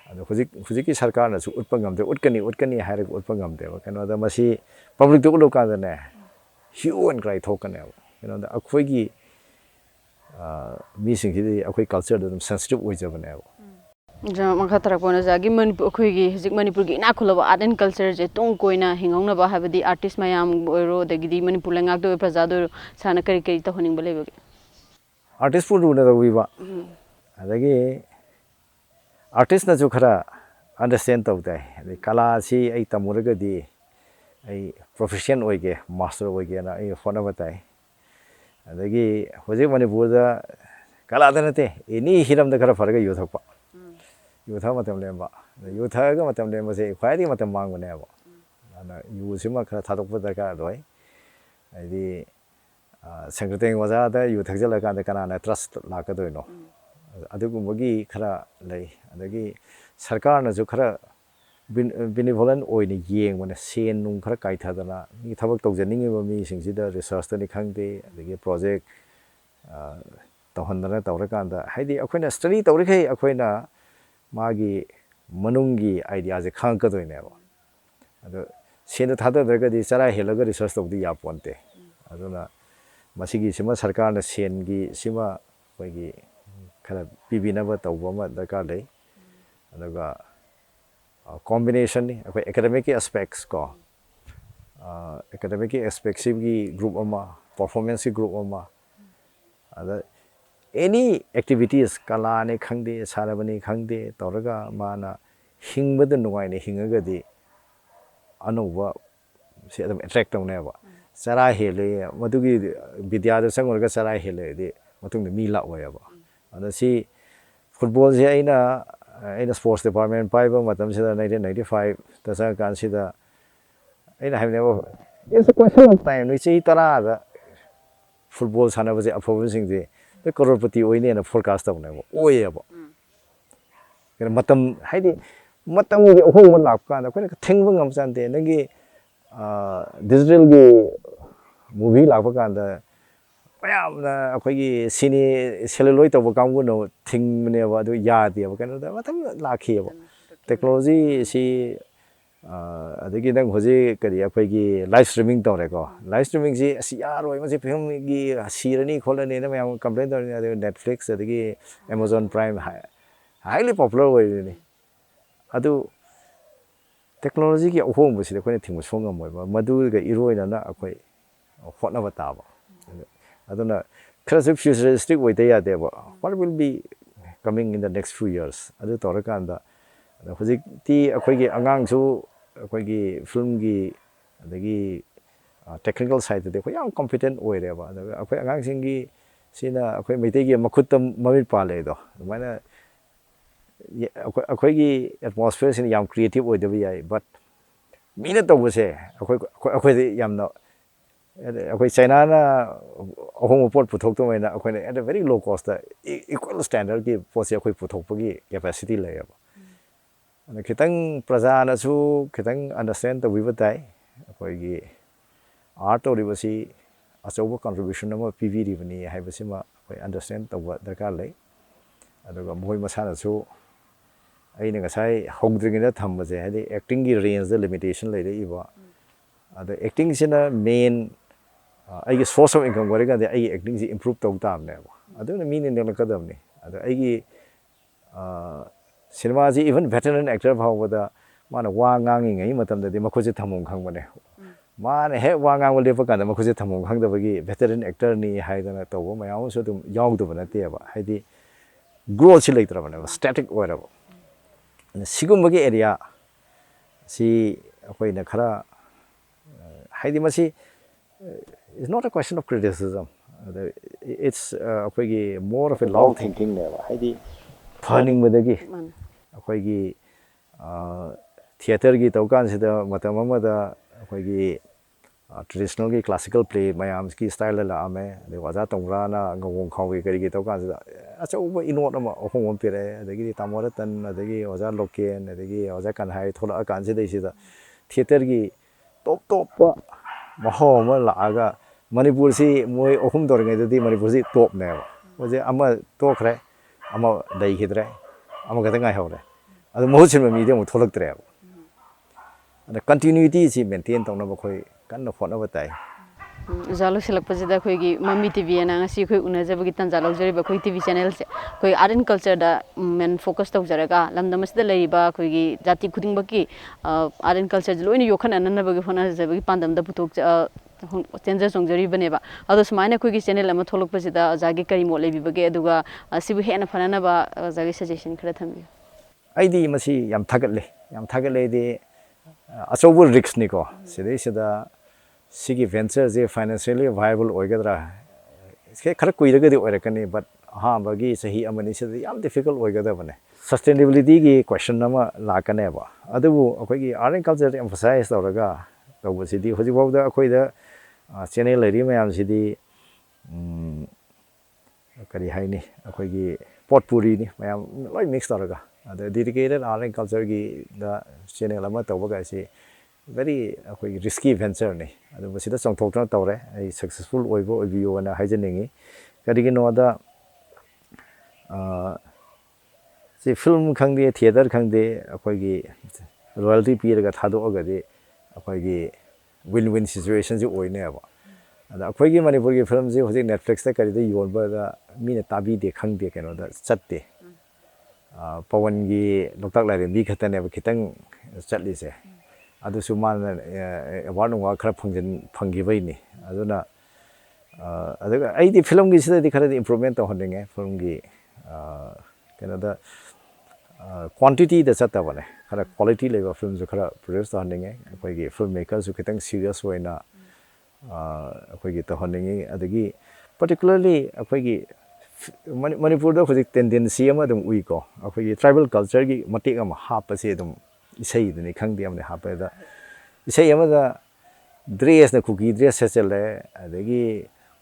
ado hujiki sarkar na su utpangamde utkani haire utpangamde kano da masi public to loka da ne hue and cry thokane da akhoi gi mi sing hi akhoi culture da sensitive oi jabane ja makha tarakona jagi manipur khoigi hijik manipur gi na khulaba art and culture je tong koina hingongna ba habadi artist mayam oiro dagidi manipur langak do praja do sana kari kari ta honing bale bage artist pu na da wiba adagi artist na ju khara understand tau dai kala si ai tamuraga di ai profession oige master oige na ai phone batai adagi hojik manipur da kala da nate ini hiram da khara faraga yo thakpa Yutha matam lemba Yutha ga matam lemba se khwaidi matam mang bane ba ana yu sima khara thadok pa darkar roi ai Sankriteng waja da yu thakjala ka da kana na trust la ka doino adugu magi khara lei adagi sarkar na ju khara benevolent oine yeng bane sen nung khara kai thadana ni thabak tawjaning ba mi sing sida research ta ni khangde adagi project tawhandana tawrakanda haidi akoina study tawrikhai akoina magi manungi idea je khang ka doine ba ado sen thada daga di chara helaga research tawdi ya ponte aduna masigi sima sarkar na sen gi sima koigi khara pibina ba tawba ma darkar dei adaga combination ni akoi academic aspects ko academic aspects gi group ama performance group ama ada any activities kala ne khangde sarabani khangde toraga mana hingbada nuai ne hingaga di anuba se adam attract tawne ba chara hele madugi vidya da sangorga chara hele di matung mi la oya ba ana si football je aina sports department pai ba matam sida 1995 ta sa kan sida aina haine ba it's a question of time ni chi tara da football sana ba je aphobin sing de the crorepati oine na forecast tawne ba oye ba kena matam haidi matam gi ohong lak ka da kena thengba ngam chante nangi digital gi movie lak ba kan da ꯃꯌꯥꯝꯅ ꯑꯩꯈꯣꯏꯒꯤ ꯁꯤꯅꯤ ꯁꯦꯂꯨꯂꯣꯏꯗ ꯇꯧꯕ ꯀꯥꯡꯕꯨꯅ ꯊꯤꯡꯕꯅꯦꯕ ꯑꯗꯨ ꯌꯥꯗꯦꯕ ꯀꯩꯅꯣꯗ ꯃꯊꯪ ꯂꯥꯛꯈꯤꯑꯕ ꯇꯦꯛꯅꯣꯂꯣꯖꯤꯁꯤ ꯑꯗꯒꯤ ꯅꯪ ꯍꯧꯖꯤꯛ ꯀꯔꯤ ꯑꯩꯈꯣꯏꯒꯤ ꯂꯥꯏꯚ ꯁ꯭ꯇ꯭ꯔꯤꯃꯤꯡ ꯇꯧꯔꯦꯀꯣ ꯂꯥꯏꯚ ꯁ꯭ꯇ꯭ꯔꯤꯃꯤꯡꯁꯤ ꯑꯁ ꯌꯥꯔꯣꯏ ꯃꯁꯤ ꯐꯤꯂꯝꯒꯤ ꯁꯤꯔꯅꯤ ꯈꯣꯠꯂꯅꯤꯅ ꯃꯌꯥꯝ ꯀꯝꯄ꯭ꯂꯦꯟ ꯇꯧꯔꯅꯤ ꯑꯗꯨꯒ ꯅꯦꯠꯐ꯭ꯂꯤꯛꯁ ꯑꯗꯒꯤ ꯑꯦꯃꯥꯖꯣꯟ ꯄ꯭ꯔꯥꯏꯝ ꯍꯥꯏꯂꯤ ꯄꯣꯄꯨꯂꯔ ꯑꯣꯏꯔꯤꯅꯤ ꯑꯗꯨ ꯇꯦꯛꯅꯣꯂꯣꯖꯤꯒꯤ ꯑꯍꯣꯡꯕꯁꯤꯗ ꯑꯩꯈꯣꯏꯅ ꯊꯤꯡꯕ ꯁꯨꯡ ꯉꯝꯃꯣꯏꯕ ꯃꯗꯨꯒ ꯏꯔꯣꯏꯅꯅ ꯑꯩꯈꯣꯏ ꯍꯣꯠꯅꯕ ꯇꯥꯕ ꯑꯗꯨꯅ ꯈꯔꯁꯨ ꯐ꯭ꯌꯨꯆꯔꯤꯁꯇꯤꯛ ꯑꯣꯏꯗ ꯌꯥꯗꯦꯕ what will be coming in the next few years ꯑꯗꯨ ꯇꯧꯔꯀꯥꯟꯗ ꯍꯧꯖꯤꯛꯇꯤ ꯑꯩꯈꯣꯏꯒꯤ ꯑꯉꯥꯡꯁꯨ ꯑꯩꯈꯣꯏꯒꯤ ꯐꯤल्मꯒꯤ ꯑꯗꯒꯤ ꯇꯦꯛꯅꯤꯀꯦꯜ ꯁꯥꯏꯠꯇꯗꯤ ꯑꯩꯈꯣꯏ ꯌꯥꯝ ꯀꯝꯄꯤꯇꯦꯟ ꯑꯣꯏꯔꯦꯕ ꯑꯗꯨꯒ ꯑꯩꯈꯣꯏ ꯑꯉꯥꯡꯁꯤꯡꯒꯤ ꯁꯤꯅ ꯑꯩꯈꯣꯏ ꯃꯩꯇꯩꯒꯤ ꯃꯈꯨꯠꯇ ꯃꯃꯤꯠ ꯄꯥꯜꯂꯦꯗꯣ ꯑꯗꯨꯃꯥꯏꯅ ꯑꯩꯈꯣꯏꯒꯤ ꯑꯦꯠꯃꯣꯁꯐꯤꯌꯔꯁꯤꯅ ꯌꯥꯝ ꯀ꯭ꯔꯤꯌꯦꯇꯤꯞ ꯑꯣꯏꯗꯕ ꯌꯥꯏ ꯕꯠ ꯃꯤꯅ ꯇꯧꯕꯁꯦ ꯑꯩꯈꯣꯏꯗꯤ ꯌꯥꯝꯅ ꯑꯩꯈꯣꯏ ꯆꯩꯅꯥꯅ ꯑꯍꯣꯡꯕ ꯄꯣꯠ ꯄꯨꯊꯣꯛꯇꯕꯅꯤꯅ ꯑꯩꯈꯣꯏꯅ ꯑꯦꯠ ꯑ ꯚꯦꯔꯤ ꯂꯣ ꯀꯣꯁꯇ ꯏꯀ꯭ꯋꯦꯜ ꯁ꯭ꯇꯦꯟꯗꯔꯠꯀꯤ ꯄꯣꯠꯁꯦ ꯑꯩꯈꯣꯏ ꯄꯨꯊꯣꯛꯄꯒꯤ ꯀꯦꯄꯥꯁꯤꯇꯤ ꯂꯩꯌꯦꯕ ꯑꯗ ꯈꯤꯇꯪ ꯄ꯭ꯔꯖꯥꯅꯁꯨ ꯈꯤꯇꯪ ꯑꯟꯗꯔꯁꯇꯦꯟ ꯇꯧꯕꯤꯕ ꯇꯥꯏ ꯑꯩꯈꯣꯏꯒꯤ ꯑꯥꯔꯠ ꯇꯧꯔꯤꯕꯁꯤ ꯑꯆꯧꯕ ꯀꯟꯇ꯭ꯔꯤꯕ꯭ꯌꯨꯁꯟ ꯑꯃ ꯄꯤꯕꯤꯔꯤꯕꯅꯤ ꯍꯥꯏꯕꯁꯤꯃ ꯑꯩꯈꯣꯏ ꯑꯟꯗꯔꯁꯇꯦꯟ ꯇꯧꯕ ꯗꯔꯀꯥꯔ ꯂꯩ ꯑꯗꯨꯒ ꯃꯈꯣꯏ ꯃꯁꯥꯅꯁꯨ ꯑꯩꯅ ꯉꯁꯥꯏ ꯍꯧꯗ꯭ꯔꯤꯉꯩꯗ ꯊꯝꯕꯁꯦ ꯍꯥꯏꯗꯤ ꯑꯦꯛꯇꯤꯡꯒꯤ ꯔꯦꯟꯖꯇ ꯂꯤꯃꯤꯇꯦꯁꯟ ꯂꯩꯔꯛꯏꯕ ꯑꯗ ꯑꯦꯛꯇꯤꯡꯁꯤꯅ ꯃꯦꯟ ꯑꯩꯒꯤ ꯁꯣꯔꯁ ꯑꯣꯐ ꯏꯟꯀꯝ ꯑꯣꯏꯔꯀꯥꯟꯗ ꯑꯩꯒꯤ ꯑꯦꯛꯇꯤꯡꯁꯤ ꯏꯝꯄ꯭ꯔꯨꯞ ꯇꯧ ꯇꯥꯕꯅꯦꯕ ꯑꯗꯨꯅ ꯃꯤꯅ ꯅꯦꯛꯂꯛꯀꯗꯕꯅꯤ ꯑꯗꯣ ꯑꯩꯒꯤ ꯁꯤꯅꯦꯃꯥꯁꯤ ꯏꯚꯟ ꯚꯦꯇꯔꯟ ꯑꯦꯛꯇꯔ ꯐꯥꯎꯕꯗ ꯃꯥꯅ ꯋꯥ ꯉꯥꯡꯉꯤꯉꯩ ꯃꯇꯝꯗꯗꯤ ꯃꯈꯨꯠꯁꯦ ꯊꯝꯐꯝ ꯈꯪꯕꯅꯦ ꯃꯥꯅ ꯍꯦꯛ ꯋꯥ ꯉꯥꯡꯕ ꯂꯦꯞꯄ ꯀꯥꯟꯗ ꯃꯈꯨꯠꯁꯦ ꯊꯝꯐꯝ ꯈꯪꯗꯕꯒꯤ ꯚꯦꯇꯔꯟ ꯑꯦꯛꯇꯔꯅꯤ ꯍꯥꯏꯗꯅ ꯇꯧꯕ ꯃꯌꯥꯝ ꯑꯃꯁꯨ ꯑꯗꯨꯝ ꯌꯥꯎꯗꯕ ꯅꯠꯇꯦꯕ ꯍꯥꯏꯗꯤ ꯒ꯭ꯔꯣꯠꯁꯤ ꯂꯩꯇ꯭ꯔꯕꯅꯦꯕ ꯁ꯭ꯇꯦꯇꯤꯛ ꯑꯣꯏꯔꯕ ꯁꯤꯒꯨꯝꯕꯒꯤ ꯑꯦꯔꯤꯌꯥ ꯁꯤ ꯑꯩꯈꯣꯏꯅ ꯈꯔ ꯍꯥꯏꯗꯤ ꯃꯁꯤ it's not a question of criticism it's ꯑꯩꯈꯣꯏꯒꯤ more of a long thinkingꯅꯦꯕ ꯍꯥꯏꯗꯤ ꯐꯍꯟꯅꯤꯡꯕꯗꯒꯤ ꯑꯩꯈꯣꯏꯒꯤ ꯊꯤꯌꯦꯇꯔꯒꯤ ꯇꯧꯀꯥꯟꯁꯤꯗ ꯃꯇꯝ ꯑꯃꯗ ꯑꯩꯈꯣꯏꯒꯤ ꯇ꯭ꯔꯦꯗꯤꯁꯅꯦꯜꯒꯤ ꯀ꯭ꯂꯥꯁꯤꯀꯦꯜ ꯄ꯭ꯂꯦ ꯃꯌꯥꯝꯁꯤꯒꯤ ꯁ꯭ꯇꯥꯏꯜꯗ ꯂꯥꯛꯑꯝꯃꯦ ꯑꯗꯩ ꯑꯣꯖꯥ ꯇꯣꯡꯕ꯭ꯔꯥꯅ ꯉꯧꯕꯣꯡ ꯈꯥꯎꯒꯤ ꯀꯔꯤꯒꯤ ꯇꯧꯀꯥꯟꯁꯤꯗ ꯑꯆꯧꯕ ꯏꯅꯣꯠ ꯑꯃ ꯑꯍꯣꯡꯕ ꯑꯃ ꯄꯤꯔꯛꯑꯦ ꯑꯗꯒꯤꯗꯤ ꯇꯥꯃꯣ ꯔꯇꯟ ꯑꯗꯒꯤ ꯑꯣꯖꯥ ꯂꯣꯀꯦꯟ ꯑꯗꯒꯤ ꯑꯣꯖꯥ ꯀꯟꯍꯥꯏ ꯊꯣꯛꯂꯛꯑꯀꯥꯟꯁꯤꯗꯩꯁꯤꯗ ꯊꯤꯌꯦꯇꯔꯒꯤ ꯇꯣꯞ ꯇꯣꯞꯄ ꯃꯍꯥꯎ ꯑꯃ ꯂꯥꯛꯑꯒ ꯃꯅꯤꯄꯨꯔꯁꯤ ꯃꯣꯏ ꯑꯍꯨꯝ ꯇꯧꯔꯤꯉꯩꯗꯗꯤ ꯃꯅꯤꯄꯨꯔꯁꯤ ꯇꯣꯞꯅꯦꯕ ꯃꯣꯏꯁꯦ ꯑꯃ ꯇꯣꯛꯈ꯭ꯔꯦ ꯑꯃ ꯂꯩꯈꯤꯗ꯭ꯔꯦ ꯑꯃꯈꯛꯇ ꯉꯥꯏꯍꯧꯔꯦ ꯑꯗꯨ ꯃꯍꯨꯠ ꯁꯤꯟꯕ ꯃꯤꯗꯤ ꯑꯃꯨꯛ ꯊꯣꯛꯂꯛꯇ꯭ꯔꯦꯕ ꯑꯗ ꯀꯟꯇꯤꯅ꯭ꯌꯨꯇꯤꯁꯤ ꯃꯦꯟꯇꯦꯟ ꯇꯧꯅꯕ ꯑꯩꯈꯣꯏ ꯀꯟꯅ ꯍꯣꯠꯅꯕ ꯇꯥꯏ ꯑꯣꯖꯥ ꯂꯣꯏꯁꯤꯜꯂꯛꯄꯁꯤꯗ ꯑꯩꯈꯣꯏꯒꯤ ꯃꯃꯤ ꯇꯤꯚꯤ ꯑꯅ ꯉꯁꯤ ꯑꯩꯈꯣꯏ ꯎꯅꯖꯕꯒꯤ ꯇꯥꯟꯖꯥ ꯂꯧꯖꯔꯤꯕ ꯑꯩꯈꯣꯏ ꯇꯤꯚꯤ ꯆꯦꯅꯦꯜꯁꯦ ꯑꯩꯈꯣꯏ ꯑꯥꯔꯠ ꯑꯦꯟ ꯀꯜꯆꯔꯗ ꯃꯦꯟ ꯐꯣꯀꯁ ꯇꯧꯖꯔꯒ ꯂꯝꯗꯝ ꯑꯁꯤꯗ ꯂꯩꯔꯤꯕ ꯑꯩꯈꯣꯏꯒꯤ ꯖꯥꯇꯤ ꯈꯨꯗꯤꯡꯃꯛꯀꯤ ꯑꯥꯔꯠ ꯑꯦꯟ ꯀꯜꯆꯔꯁꯦ ꯂꯣꯏꯅ ꯌꯣꯛꯈꯠꯅꯅꯕꯒꯤ ꯍꯣꯠꯅꯖꯕꯒꯤ ꯄꯥꯟꯗꯝꯗ ꯆꯦꯟꯖ ꯆꯣꯡꯖꯔꯤꯕꯅꯦꯕ ꯑꯗꯣ ꯁꯨꯃꯥꯏꯅ ꯑꯩꯈꯣꯏꯒꯤ ꯆꯦꯅꯦꯜ ꯑꯃ ꯊꯣꯛꯂꯛꯄꯁꯤꯗ ꯑꯣꯖꯥꯒꯤ ꯀꯔꯤ ꯃꯣꯠ ꯂꯩꯕꯤꯕꯒꯦ ꯑꯗꯨꯒ ꯁꯤꯕꯨ ꯍꯦꯟꯅ ꯐꯅꯅꯕ ꯑꯣꯖꯥꯒꯤ ꯁꯖꯦꯁꯟ ꯈꯔ ꯊꯝꯕꯤꯌꯨ ꯑꯩꯗꯤ ꯃꯁꯤ ꯌꯥꯝ ꯊꯥꯒꯠꯂꯦꯗꯤ ꯑꯆꯧꯕ ꯔꯤꯛꯁꯅꯤꯀꯣ ꯁꯤꯗꯩꯁꯤꯗ ꯁꯤꯒꯤ ꯚꯦꯟꯆꯔꯁꯦ ꯐꯥꯏꯅꯥꯟꯁꯤꯌꯦꯜꯂꯤ ꯚꯥꯏꯕꯜ ꯑꯣꯏꯒꯗ꯭ꯔꯥ ꯈꯔ ꯀꯨꯏꯔꯒꯗꯤ ꯑꯣꯏꯔꯛꯀꯅꯤ ꯕꯠ ꯑꯍꯥꯟꯕꯒꯤ ꯆꯍꯤ ꯑꯃꯅꯤ ꯁꯤꯗ ꯌꯥꯝ ꯗꯤꯐꯤꯀꯜꯠ ꯑꯣꯏꯒꯗꯕꯅꯦ ꯁꯁꯇꯦꯅꯦꯕꯤꯂꯤꯇꯤꯒꯤ ꯀ꯭ꯋꯦꯁꯟ ꯑꯃ ꯂꯥꯛꯀꯅꯦꯕ ꯑꯗꯨꯕꯨ ꯑꯩꯈꯣꯏꯒꯤ ꯑꯥꯔꯠ ꯑꯦꯟ ꯀꯜꯆꯔꯗ ꯑꯦꯝꯐꯁꯥꯏꯁ ꯇꯧꯔꯒ ꯇꯧꯕꯁꯤꯗꯤ ꯍꯧꯖꯤꯛꯐꯥꯎꯗ ꯑꯩꯈꯣꯏꯗ ꯆꯦꯅꯦꯜ ꯂꯩꯔꯤ ꯃꯌꯥꯝꯁꯤꯗꯤ ꯀꯔꯤ ꯍꯥꯏꯅꯤ ꯑꯩꯈꯣꯏꯒꯤ ꯄꯣꯠꯄꯨꯔꯤꯅꯤ ꯃꯌꯥꯝ ꯂꯣꯏ ꯃꯤꯛꯁ ꯇꯧꯔꯒ ꯑꯗ ꯗꯦꯗꯤꯀꯦꯇꯦꯠ ꯑꯥꯔꯠ ꯑꯦꯟ ꯀꯜꯆꯔꯒꯤꯗ ꯆꯦꯅꯦꯜ ꯑꯃ ꯇꯧꯕꯒꯥꯏꯁꯤ ꯚꯦꯔꯤ ꯑꯩꯈꯣꯏꯒꯤ ꯔꯤꯁꯀꯤ ꯚꯦꯟꯆꯔꯅꯤ ꯑꯗꯨ ꯃꯁꯤꯗ ꯆꯣꯡꯊꯣꯛꯇꯨꯅ ꯇꯧꯔꯦ ꯑꯩ ꯁꯛꯁꯦꯁꯐꯨꯜ ꯑꯣꯏꯕꯤꯌꯣꯅ ꯍꯥꯏꯖꯅꯤꯡꯉꯤ ꯀꯔꯤꯒꯤꯅꯣꯗ ꯁꯤ ꯐꯤꯜꯝ ꯈꯪꯗꯦ ꯊꯤꯌꯦꯇꯔ ꯈꯪꯗꯦ ꯑꯩꯈꯣꯏꯒꯤ ꯔꯣꯌꯦꯜꯇꯤ ꯄꯤꯔꯒ ꯊꯥꯗꯣꯛꯑꯒꯗꯤ ꯑꯩꯈꯣꯏꯒꯤ ꯋꯤꯟ ꯋꯤꯟ ꯁꯤꯆꯨꯋꯦꯁꯟꯁꯤ ꯑꯣꯏꯅꯦꯕ ꯑꯗ ꯑꯩꯈꯣꯏꯒꯤ ꯃꯅꯤꯄꯨꯔꯒꯤ ꯐꯤꯂꯝꯁꯤ ꯍꯧꯖꯤꯛ ꯅꯦꯠꯐ꯭ꯂꯤꯛꯁꯇ ꯀꯔꯤꯗ ꯌꯣꯟꯕꯗ ꯃꯤꯅ ꯇꯥꯕꯤꯗꯦ ꯈꯪꯗꯦ ꯀꯩꯅꯣꯗ ꯆꯠꯇꯦ ꯄꯋꯟꯒꯤ ꯂꯣꯛꯇꯥꯛ ꯂꯥꯏꯔꯦꯝꯕꯤ ꯈꯛꯇꯅꯦꯕ ꯈꯤꯇꯪ ꯆꯠꯂꯤꯁꯦ ꯑꯗꯨꯁꯨ ꯃꯥꯅ ꯑꯦꯋꯥꯔꯗ ꯅꯨꯡꯋꯥꯔ ꯈꯔ ꯐꯪꯈꯤꯕꯩꯅꯤ ꯑꯗꯨꯅ ꯑꯗꯨꯒ ꯑꯩꯗꯤ ꯐꯤꯂꯝꯒꯤꯁꯤꯗꯗꯤ ꯈꯔꯗꯤ ꯏꯝꯄ꯭ꯔꯨꯚꯃꯦꯟ ꯇꯧꯍꯟꯅꯤꯡꯉꯦ ꯐꯤꯂꯝꯒꯤ ꯀꯩꯅꯣꯗ ꯀ꯭ꯋꯥꯟꯇꯤꯇꯤꯗ ꯆꯠꯇꯕꯅꯦ ꯈꯔ ꯀ꯭ꯋꯥꯂꯤꯇꯤ ꯂꯩꯕ ꯐꯤꯂꯝꯁꯨ ꯈꯔ ꯄ꯭ꯔꯣꯗ꯭ꯌꯨꯁ ꯇꯧꯍꯟꯅꯤꯡꯉꯦ ꯑꯩꯈꯣꯏꯒꯤ ꯐꯤꯜꯝ ꯃꯦꯀꯔꯁꯨ ꯈꯤꯇꯪ ꯁꯤꯔꯤꯌꯁ ꯑꯣꯏꯅ ꯑꯩꯈꯣꯏꯒꯤ ꯇꯧꯍꯟꯅꯤꯡꯉꯤ ꯑꯗꯒꯤ ꯄꯥꯔꯇꯤꯀꯨꯂꯔꯂꯤ ꯑꯩꯈꯣꯏꯒꯤ ꯃꯅꯤꯄꯨꯔꯗ ꯍꯧꯖꯤꯛ ꯇꯦꯟꯗꯦꯟꯁꯤ ꯑꯃ ꯑꯗꯨꯝ ꯎꯏꯀꯣ ꯑꯩꯈꯣꯏꯒꯤ ꯇ꯭ꯔꯥꯏꯕꯦꯜ ꯀꯜꯆꯔꯒꯤ ꯃꯇꯦꯛ ꯑꯃ ꯍꯥꯞꯄꯁꯦ ꯑꯗꯨꯝ ꯏꯁꯩꯗꯅꯤ ꯈꯪꯗꯦ ꯑꯃꯗꯤ ꯍꯥꯞꯄꯗ ꯏꯁꯩ ꯑꯃꯗ ꯗ꯭ꯔꯦꯁꯅ ꯀꯨꯀꯤ ꯗ꯭ꯔꯦꯁ ꯁꯦꯠꯆꯜꯂꯦ ꯑꯗꯒꯤ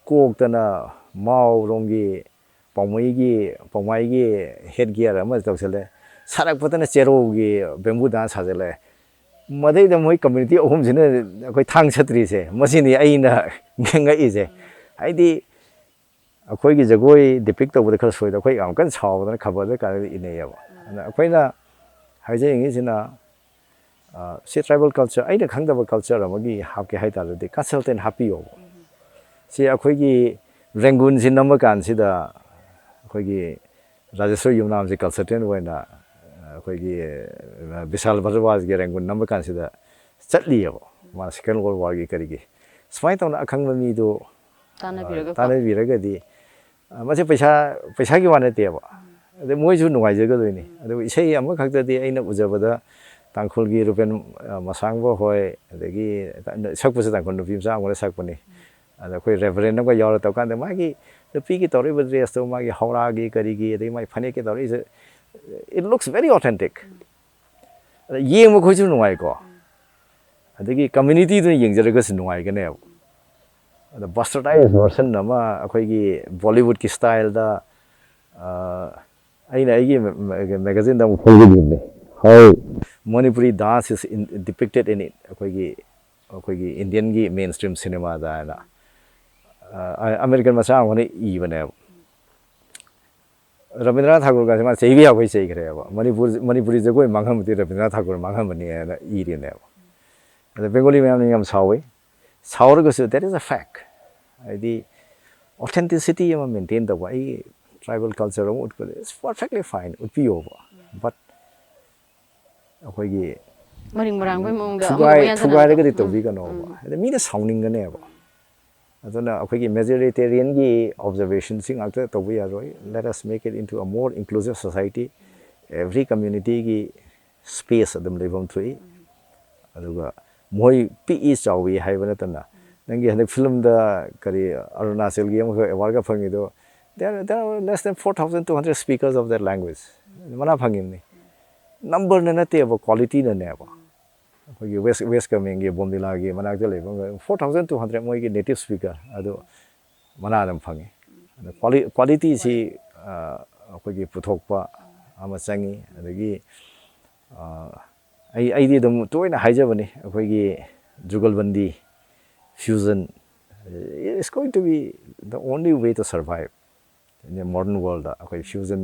ꯀꯣꯛꯇꯅ ꯃꯥꯎꯔꯣꯝꯒꯤ ꯄꯥꯎꯃꯩꯒꯤ ꯍꯦꯠ ꯒꯤꯌꯔ ꯑꯃ ꯇꯧꯁꯜꯂꯦ ꯁꯥꯔꯛꯄꯗꯅ ꯆꯦꯔꯣꯒꯤ ꯕꯦꯝꯕꯨ ꯗꯥꯟꯁ ꯁꯥꯖꯜꯂꯦ ꯃꯗꯩꯗ ꯃꯣꯏ ꯀꯝꯃ꯭ꯌꯨꯅꯤꯇꯤ ꯑꯍꯨꯝꯁꯤꯅ ꯑꯩꯈꯣꯏ ꯊꯥꯡ ꯁꯠꯇ꯭ꯔꯤꯁꯦ ꯃꯁꯤꯅꯤ ꯑꯩꯅ ꯉꯛꯏꯁꯦ ꯍꯥꯏꯗꯤ ꯑꯩꯈꯣꯏꯒꯤ ꯖꯒꯣꯏ ꯗꯤꯄꯤꯛ ꯇꯧꯕꯗ ꯈꯔ ꯁꯣꯏꯗ ꯑꯩꯈꯣꯏ ꯌꯥꯝ ꯀꯟꯅ ꯁꯥꯎꯗꯅ ꯈꯕꯔꯗ ꯀꯥꯟꯗ ꯏꯅꯩꯌꯦꯕ ꯑꯗꯨꯅ ꯑꯩꯈꯣꯏꯅ ꯍꯥꯏꯖꯅꯤꯡꯉꯤꯁꯤꯅ ꯁꯤ ꯇ꯭ꯔꯥꯏꯕꯦꯜ ꯀꯜꯆꯔ ꯑꯩꯅ ꯈꯪꯗꯕ ꯀꯜꯆꯔ ꯑꯃꯒꯤ ꯍꯥꯞꯀꯦ ꯍꯥꯏꯇꯥꯔꯗꯤ ꯀꯟꯁꯜꯇꯦꯟ ꯍꯥꯞꯄꯤꯌꯣꯕ ꯁꯤ ꯑꯩꯈꯣꯏꯒꯤ ꯔꯦꯡꯒꯨꯟꯁꯤ ꯅꯝꯕ ꯀꯥꯟꯁꯤꯗ ꯑꯩꯈꯣꯏꯒꯤ ꯔꯥꯖꯦꯁꯣꯔ ꯌꯨꯝꯅꯥꯝꯁꯤ ꯀꯟꯁꯜꯇꯦꯟ ꯑꯣꯏꯅ ꯑꯩꯈꯣꯏꯒꯤ ꯕꯤꯁꯥꯜ ꯚꯔꯗ꯭ꯋꯥꯖꯒꯤ ꯔꯦꯡꯒꯨꯟ ꯅꯝꯕ ꯀꯥꯟꯁꯤꯗ ꯆꯠꯂꯤꯑꯕ ꯃꯥꯅ ꯁꯦꯀꯦꯟ ꯋꯥꯔꯜ ꯋꯥꯔꯒꯤ ꯀꯔꯤꯒꯤ ꯁꯨꯃꯥꯏꯅ ꯇꯧꯅ ꯑꯈꯪꯕ ꯃꯤꯗꯨ ꯇꯥꯟꯅꯕꯤꯔꯒꯗꯤ ꯃꯁꯤ ꯄꯩꯁꯥꯒꯤ ꯋꯥ ꯅꯠꯇꯦꯕ ꯑꯗꯩ ꯃꯣꯏꯁꯨ ꯅꯨꯡꯉꯥꯏꯖꯒꯗꯣꯏꯅꯤ ꯑꯗꯨꯒ ꯏꯁꯩ ꯑꯃꯈꯛꯇꯗꯤ ꯑꯩꯅ ꯎꯖꯕꯗ ꯇꯥꯡꯈꯨꯜꯒꯤ ꯔꯨꯄꯦꯟ ꯃꯁꯥꯡꯕ ꯍꯣꯏ ꯑꯗꯒꯤ ꯁꯛꯄꯁꯨ ꯇꯥꯡꯈꯨꯜ ꯅꯨꯄꯤ ꯃꯆꯥ ꯑꯃꯒ ꯁꯛꯄꯅꯤ ꯑꯗ ꯑꯩꯈꯣꯏ ꯔꯦꯚꯔꯦꯟ ꯑꯃꯒ ꯌꯥꯎꯔ ꯇꯧꯀꯥꯟꯗ ꯃꯥꯒꯤ ꯅꯨꯄꯤꯒꯤ ꯇꯧꯔꯤꯕ ꯗ꯭ꯔꯦꯁꯇꯣ ꯃꯥꯒꯤ ꯍꯧꯔꯥꯒꯤ ꯀꯔꯤꯒꯤ ꯑꯗꯒꯤ ꯃꯥꯒꯤ ꯐꯅꯦꯛꯀꯤ ꯇꯧꯔꯤꯁꯦ ꯏꯠ ꯂꯨꯛꯁ ꯚꯦꯔꯤ ꯑꯣꯊꯦꯟꯇꯤꯛ ꯑꯗ ꯌꯦꯡꯕ ꯈꯣꯏꯁꯨ ꯅꯨꯡꯉꯥꯏꯀꯣ ꯑꯗꯒꯤ ꯀꯝꯃ꯭ꯌꯨꯅꯤꯇꯤꯗꯨꯅ ꯌꯦꯡꯖꯔꯒꯁꯨ ꯅꯨꯡꯉꯥꯏꯒꯅꯦꯕ ꯑꯗ ꯕꯁꯇꯔꯗꯥꯏꯁ ꯚꯔꯁꯟ ꯑꯃ ꯑꯩꯈꯣꯏꯒꯤ ꯕꯣꯂꯤꯋꯨꯗꯀꯤ ꯁ꯭ꯇꯥꯏꯜꯗ ꯑꯩꯅ ꯑꯩꯒꯤ ꯃꯦꯒꯥꯖꯤꯟꯗ ꯑꯃꯨꯛ ꯐꯣꯡꯖꯈꯤꯕꯅꯦ ꯍꯥꯎ ꯃꯅꯤꯄꯨꯔꯤ ꯗꯥꯟꯁ ꯏꯁ ꯗꯤꯄꯤꯛꯇꯦꯠ ꯏꯟ ꯏꯠ ꯑꯩꯈꯣꯏꯒꯤ ꯏꯟꯗꯤꯌꯟꯒꯤ ꯃꯦꯟ ꯁ꯭ꯇ꯭ꯔꯤꯝ ꯁꯤꯅꯦꯃꯥꯗ ꯍꯥꯏꯅ ꯑꯃꯦꯔꯤꯀꯟ ꯃꯆꯥ ꯑꯃꯅ ꯏꯕꯅꯦꯕ ꯔꯕꯤꯟꯗ꯭ꯔꯅꯥꯊ ꯊꯥꯒꯨꯔꯒꯁꯦ ꯃꯥ ꯆꯩꯕ ꯌꯥꯕꯩ ꯆꯩꯈ꯭ꯔꯦꯕ ꯃꯅꯤꯄꯨꯔꯤ ꯖꯒꯣꯏ ꯃꯥꯡꯍꯟꯕꯗꯤ ꯔꯕꯤꯟꯗ꯭ꯔꯅꯥꯊ ꯊꯥꯒꯨꯔ ꯃꯥꯡꯍꯟꯕꯅꯤ ꯍꯥꯏꯅ ꯏꯔꯤꯅꯦꯕ ꯑꯗ ꯕꯦꯡꯒꯣꯂꯤ ꯃꯌꯥꯝꯅ ꯌꯥꯝ ꯁꯥꯎꯔꯒꯁꯨ ꯗꯦꯠ ꯏꯁ ꯑ ꯐꯦꯛ ꯍꯥꯏꯗꯤ ꯑꯣꯊꯦꯟꯇꯤꯁꯤꯇꯤ ꯑꯃ ꯃꯦꯟꯇꯦꯟ ꯇꯧꯕ ꯑꯩꯒꯤ ꯇ꯭ꯔꯥꯏꯕꯦꯜ ꯀꯜꯆꯔ ꯑꯃ ꯎꯠꯄꯗ ꯏꯠꯁ ꯄꯔꯐꯦꯛꯂꯤ ꯐꯥꯏꯟ ꯎꯠꯄꯤꯌꯣꯕ ꯕꯠ ꯑꯩꯈꯣꯏꯒꯤ ꯃꯔꯤꯡ ꯃꯔꯥꯡꯕꯩ ꯃꯑꯣꯡꯗ ꯑꯃꯨꯛ ꯌꯥꯟꯁꯤꯟꯅꯕꯗꯣ ꯊꯨꯒꯥꯏꯔꯒꯗꯤ ꯇꯧꯕꯤꯒꯅꯣꯕ ꯍꯥꯏꯗꯤ ꯃꯤꯅ ꯁꯥꯎꯅꯤꯡꯒꯅꯦꯕ ꯑꯗꯨꯅ ꯑꯩꯈꯣꯏꯒꯤ ꯃꯦꯖꯣꯔꯤꯇꯦꯔꯤꯌꯟꯒꯤ ꯑꯣꯕꯖꯔꯕꯦꯁꯟꯁꯤ ꯉꯥꯛꯇ ꯇꯧꯕ ꯌꯥꯔꯣꯏ ꯂꯦꯠ ꯑꯁ ꯃꯦꯛ ꯏꯠ ꯏꯟꯇꯨ ꯑ ꯃꯣꯔ ꯏꯟꯀ꯭ꯂꯨꯁꯤቭ ꯁꯣꯁꯥꯏꯇꯤ ꯑꯦꯚ꯭ꯔꯤ ꯀꯝꯃ꯭ꯌꯨꯅꯤꯇꯤꯒꯤ ꯁ꯭ꯄꯦꯁ ꯑꯗꯨꯝ ꯂꯩꯐꯝ ꯊꯣꯛꯏ ꯑꯗꯨꯒ ꯃꯣꯏ ꯄꯤꯛꯏ ꯆꯥꯎꯏ ꯍꯥꯏꯕ ꯅꯠꯇꯅ ꯅꯪꯒꯤ ꯍꯟꯗꯛ ꯐꯤꯂꯝꯗ ꯀꯔꯤ ꯑꯔꯨꯅꯥꯆꯜꯒꯤ ꯑꯃꯈꯛ ꯑꯦꯋꯥꯔꯗꯒ ꯐꯪꯉꯤꯗꯣ there are less than 4,200 speakers of that language ꯃꯅꯥ ꯐꯪꯉꯤꯕꯅꯤ ꯅꯝꯕꯔꯅ ꯅꯠꯇꯦꯕ ꯀ꯭ꯋꯥꯂꯤꯇꯤꯅꯅꯦꯕ ꯑꯩꯈꯣꯏꯒꯤ ꯋꯦꯁ ꯀꯃꯦꯡꯒꯤ ꯕꯣꯝꯗꯤꯂꯥꯒꯤ ꯃꯅꯥꯛꯇ ꯂꯩꯕ 4,200 ꯃꯣꯏꯒꯤ ꯅꯦꯇꯤꯞ ꯁ꯭ꯄꯤꯀꯔ ꯑꯗꯨ ꯃꯅꯥ ꯑꯗꯨꯝ ꯐꯪꯉꯤ ꯑꯗ ꯀ꯭ꯋꯥꯂꯤꯇꯤꯁꯤ ꯑꯩꯈꯣꯏꯒꯤ ꯄꯨꯊꯣꯛꯄ ꯑꯃ ꯆꯪꯉꯤ ꯑꯗꯒꯤ ꯑꯩꯗꯤ ꯑꯗꯨꯝ ꯇꯣꯏꯅ ꯍꯥꯏꯖꯕꯅꯤ ꯑꯩꯈꯣꯏꯒꯤ ꯖꯨꯒꯜꯕꯟꯗꯤ fusion is going to be the only way to survive in the modern world ꯑꯩꯈꯣꯏ ꯐ꯭ꯌꯨꯖꯟ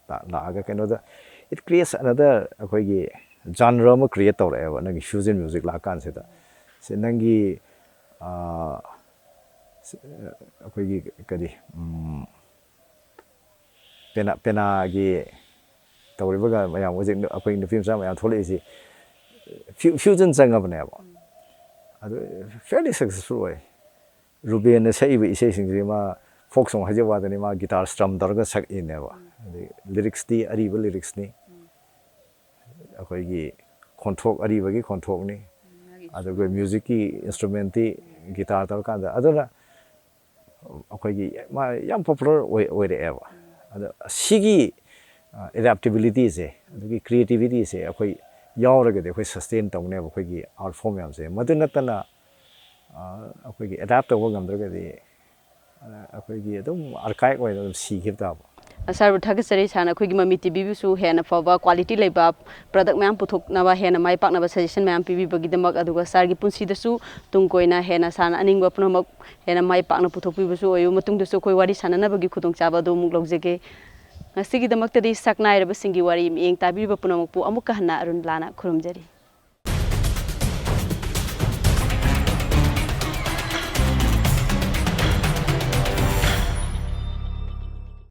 ꯂꯥꯛꯑꯒ ꯀꯩꯅꯣꯗ it creates another ꯑꯩꯈꯣꯏꯒꯤ genre ꯑꯃ create ꯇꯧꯔꯛꯑꯦꯕ ꯅꯪꯒꯤ ꯐ꯭ꯌꯨꯖꯟ ꯃ꯭ꯌꯨꯖꯤꯛ ꯂꯥꯛꯀꯥꯟꯁꯤꯗ ꯁꯤ ꯅꯪꯒꯤ ꯑꯩꯈꯣꯏꯒꯤ ꯀꯔꯤ ꯄꯦꯅꯥꯒꯤ ꯇꯧꯔꯤꯕꯒ ꯃꯌꯥꯝ ꯍꯧꯖꯤꯛ ꯑꯩꯈꯣꯏ ꯅꯨꯄꯤ ꯃꯆꯥ ꯃꯌꯥꯝ ꯊꯣꯛꯂꯛꯏꯁꯤ ꯐ꯭ꯌꯨꯖꯟ ꯆꯪꯉꯕꯅꯦꯕ ꯑꯗꯨ ꯐꯦꯔꯂꯤ ꯁꯛꯁꯦꯁꯐꯨꯜ ꯑꯣꯏ ꯔꯨꯕꯦꯟꯅ ꯁꯛꯏꯕ ꯏꯁꯩꯁꯤꯡꯁꯤ ꯃꯥ ꯐꯣꯛ ꯁꯣꯡ ꯍꯥꯏꯖꯕ ꯋꯥꯗꯅꯤ ꯃꯥ ꯒꯤꯇꯥꯔ ꯁ꯭ꯇ꯭ꯔꯝ ꯇꯧꯔꯒ ꯁꯛꯏꯅꯦꯕ ꯑꯗꯩ ꯂꯤꯔꯤꯛꯁꯇꯤ ꯑꯔꯤꯕ ꯂꯤꯔꯤꯛꯁꯅꯤ ꯑꯩꯈꯣꯏꯒꯤ ꯈꯣꯟꯊꯣꯛ ꯑꯔꯤꯕꯒꯤ ꯈꯣꯟꯊꯣꯛꯅꯤ ꯑꯗꯨꯒ ꯃ꯭ꯌꯨꯖꯤꯛꯀꯤ ꯏꯟꯁꯇ꯭ꯔꯨꯃꯦꯟꯇꯤ ꯒꯤꯇꯥꯔ ꯇꯧꯔꯀꯥꯟꯗ ꯑꯗꯨꯅ ꯑꯩꯈꯣꯏꯒꯤ ꯌꯥꯝ ꯄꯣꯄꯨꯂꯔ ꯑꯣꯏꯔꯛꯑꯦꯕ ꯑꯗꯣ ꯁꯤꯒꯤ ꯑꯦꯗꯥꯞꯇꯦꯕꯤꯂꯤꯇꯤꯁꯦ ꯑꯗꯨꯒꯤ ꯀ꯭ꯔꯤꯌꯦꯇꯤꯕꯤꯇꯤꯁꯦ ꯑꯩꯈꯣꯏ ꯌꯥꯎꯔꯒꯗꯤ ꯑꯩꯈꯣꯏ ꯁꯁꯇꯦꯟ ꯇꯧꯅꯦꯕ ꯑꯩꯈꯣꯏꯒꯤ ꯑꯥꯔꯠ ꯐꯣꯔꯝ ꯃꯌꯥꯝꯁꯦ ꯃꯗꯨ ꯅꯠꯇꯅ ꯑꯩꯈꯣꯏꯒꯤ ꯑꯦꯗꯥꯞ ꯇꯧꯕ ꯉꯝꯗ꯭ꯔꯒꯗꯤ ꯑꯩꯈꯣꯏꯒꯤ ꯑꯗꯨꯝ ꯑꯥꯔꯀꯥꯏꯛ ꯑꯣꯏꯅ ꯑꯗꯨꯝ ꯁꯤꯈꯤꯕ ꯇꯥꯕ ꯁꯥꯔꯕꯨ ꯊꯥꯒꯠꯆꯔꯤ ꯁꯥꯔꯅ ꯑꯩꯈꯣꯏꯒꯤ ꯃꯃꯤ ꯇꯤꯚꯤꯕꯨꯁꯨ ꯍꯦꯟꯅ ꯐꯕ ꯀ꯭ꯋꯥꯂꯤꯇꯤ ꯂꯩꯕ ꯄ꯭ꯔꯗꯛ ꯃꯌꯥꯝ ꯄꯨꯊꯣꯛꯅꯕ ꯍꯦꯟꯅ ꯃꯥꯏ ꯄꯥꯛꯅꯕ ꯁꯖꯦꯁꯟ ꯃꯌꯥꯝ ꯄꯤꯕꯤꯕꯒꯤꯗꯃꯛ ꯑꯗꯨꯒ ꯁꯥꯔꯒꯤ ꯄꯨꯟꯁꯤꯗꯁꯨ ꯇꯨꯡ ꯀꯣꯏꯅ ꯍꯦꯟꯅ ꯁꯥꯔꯅ ꯑꯅꯤꯡꯕ ꯄꯨꯝꯅꯃꯛ ꯍꯦꯟꯅ ꯃꯥꯏ ꯄꯥꯛꯅ ꯄꯨꯊꯣꯛꯄꯤꯕꯁꯨ ꯑꯣꯏꯌꯨ ꯃꯇꯨꯡꯗꯁꯨ ꯑꯩꯈꯣꯏ ꯋꯥꯔꯤ ꯁꯥꯟꯅꯅꯕꯒꯤ ꯈꯨꯗꯣꯡꯆꯥꯕ ꯑꯗꯨ ꯑꯃꯨꯛ ꯂꯧꯖꯒꯦ ꯉꯁꯤꯒꯤꯗꯃꯛꯇꯗꯤ ꯁꯛꯅꯥꯏꯔꯕꯁꯤꯡꯒꯤ ꯋꯥꯔꯤ ꯃꯤꯠꯌꯦꯡ ꯇꯥꯕꯤꯔꯤꯕ ꯄꯨꯝꯅꯃꯛꯄꯨ ꯑꯃꯨꯛꯀ ꯍꯟꯅ ꯑꯔꯨꯟ ꯂꯥꯅ ꯈꯨꯔꯨꯝꯖꯔꯤ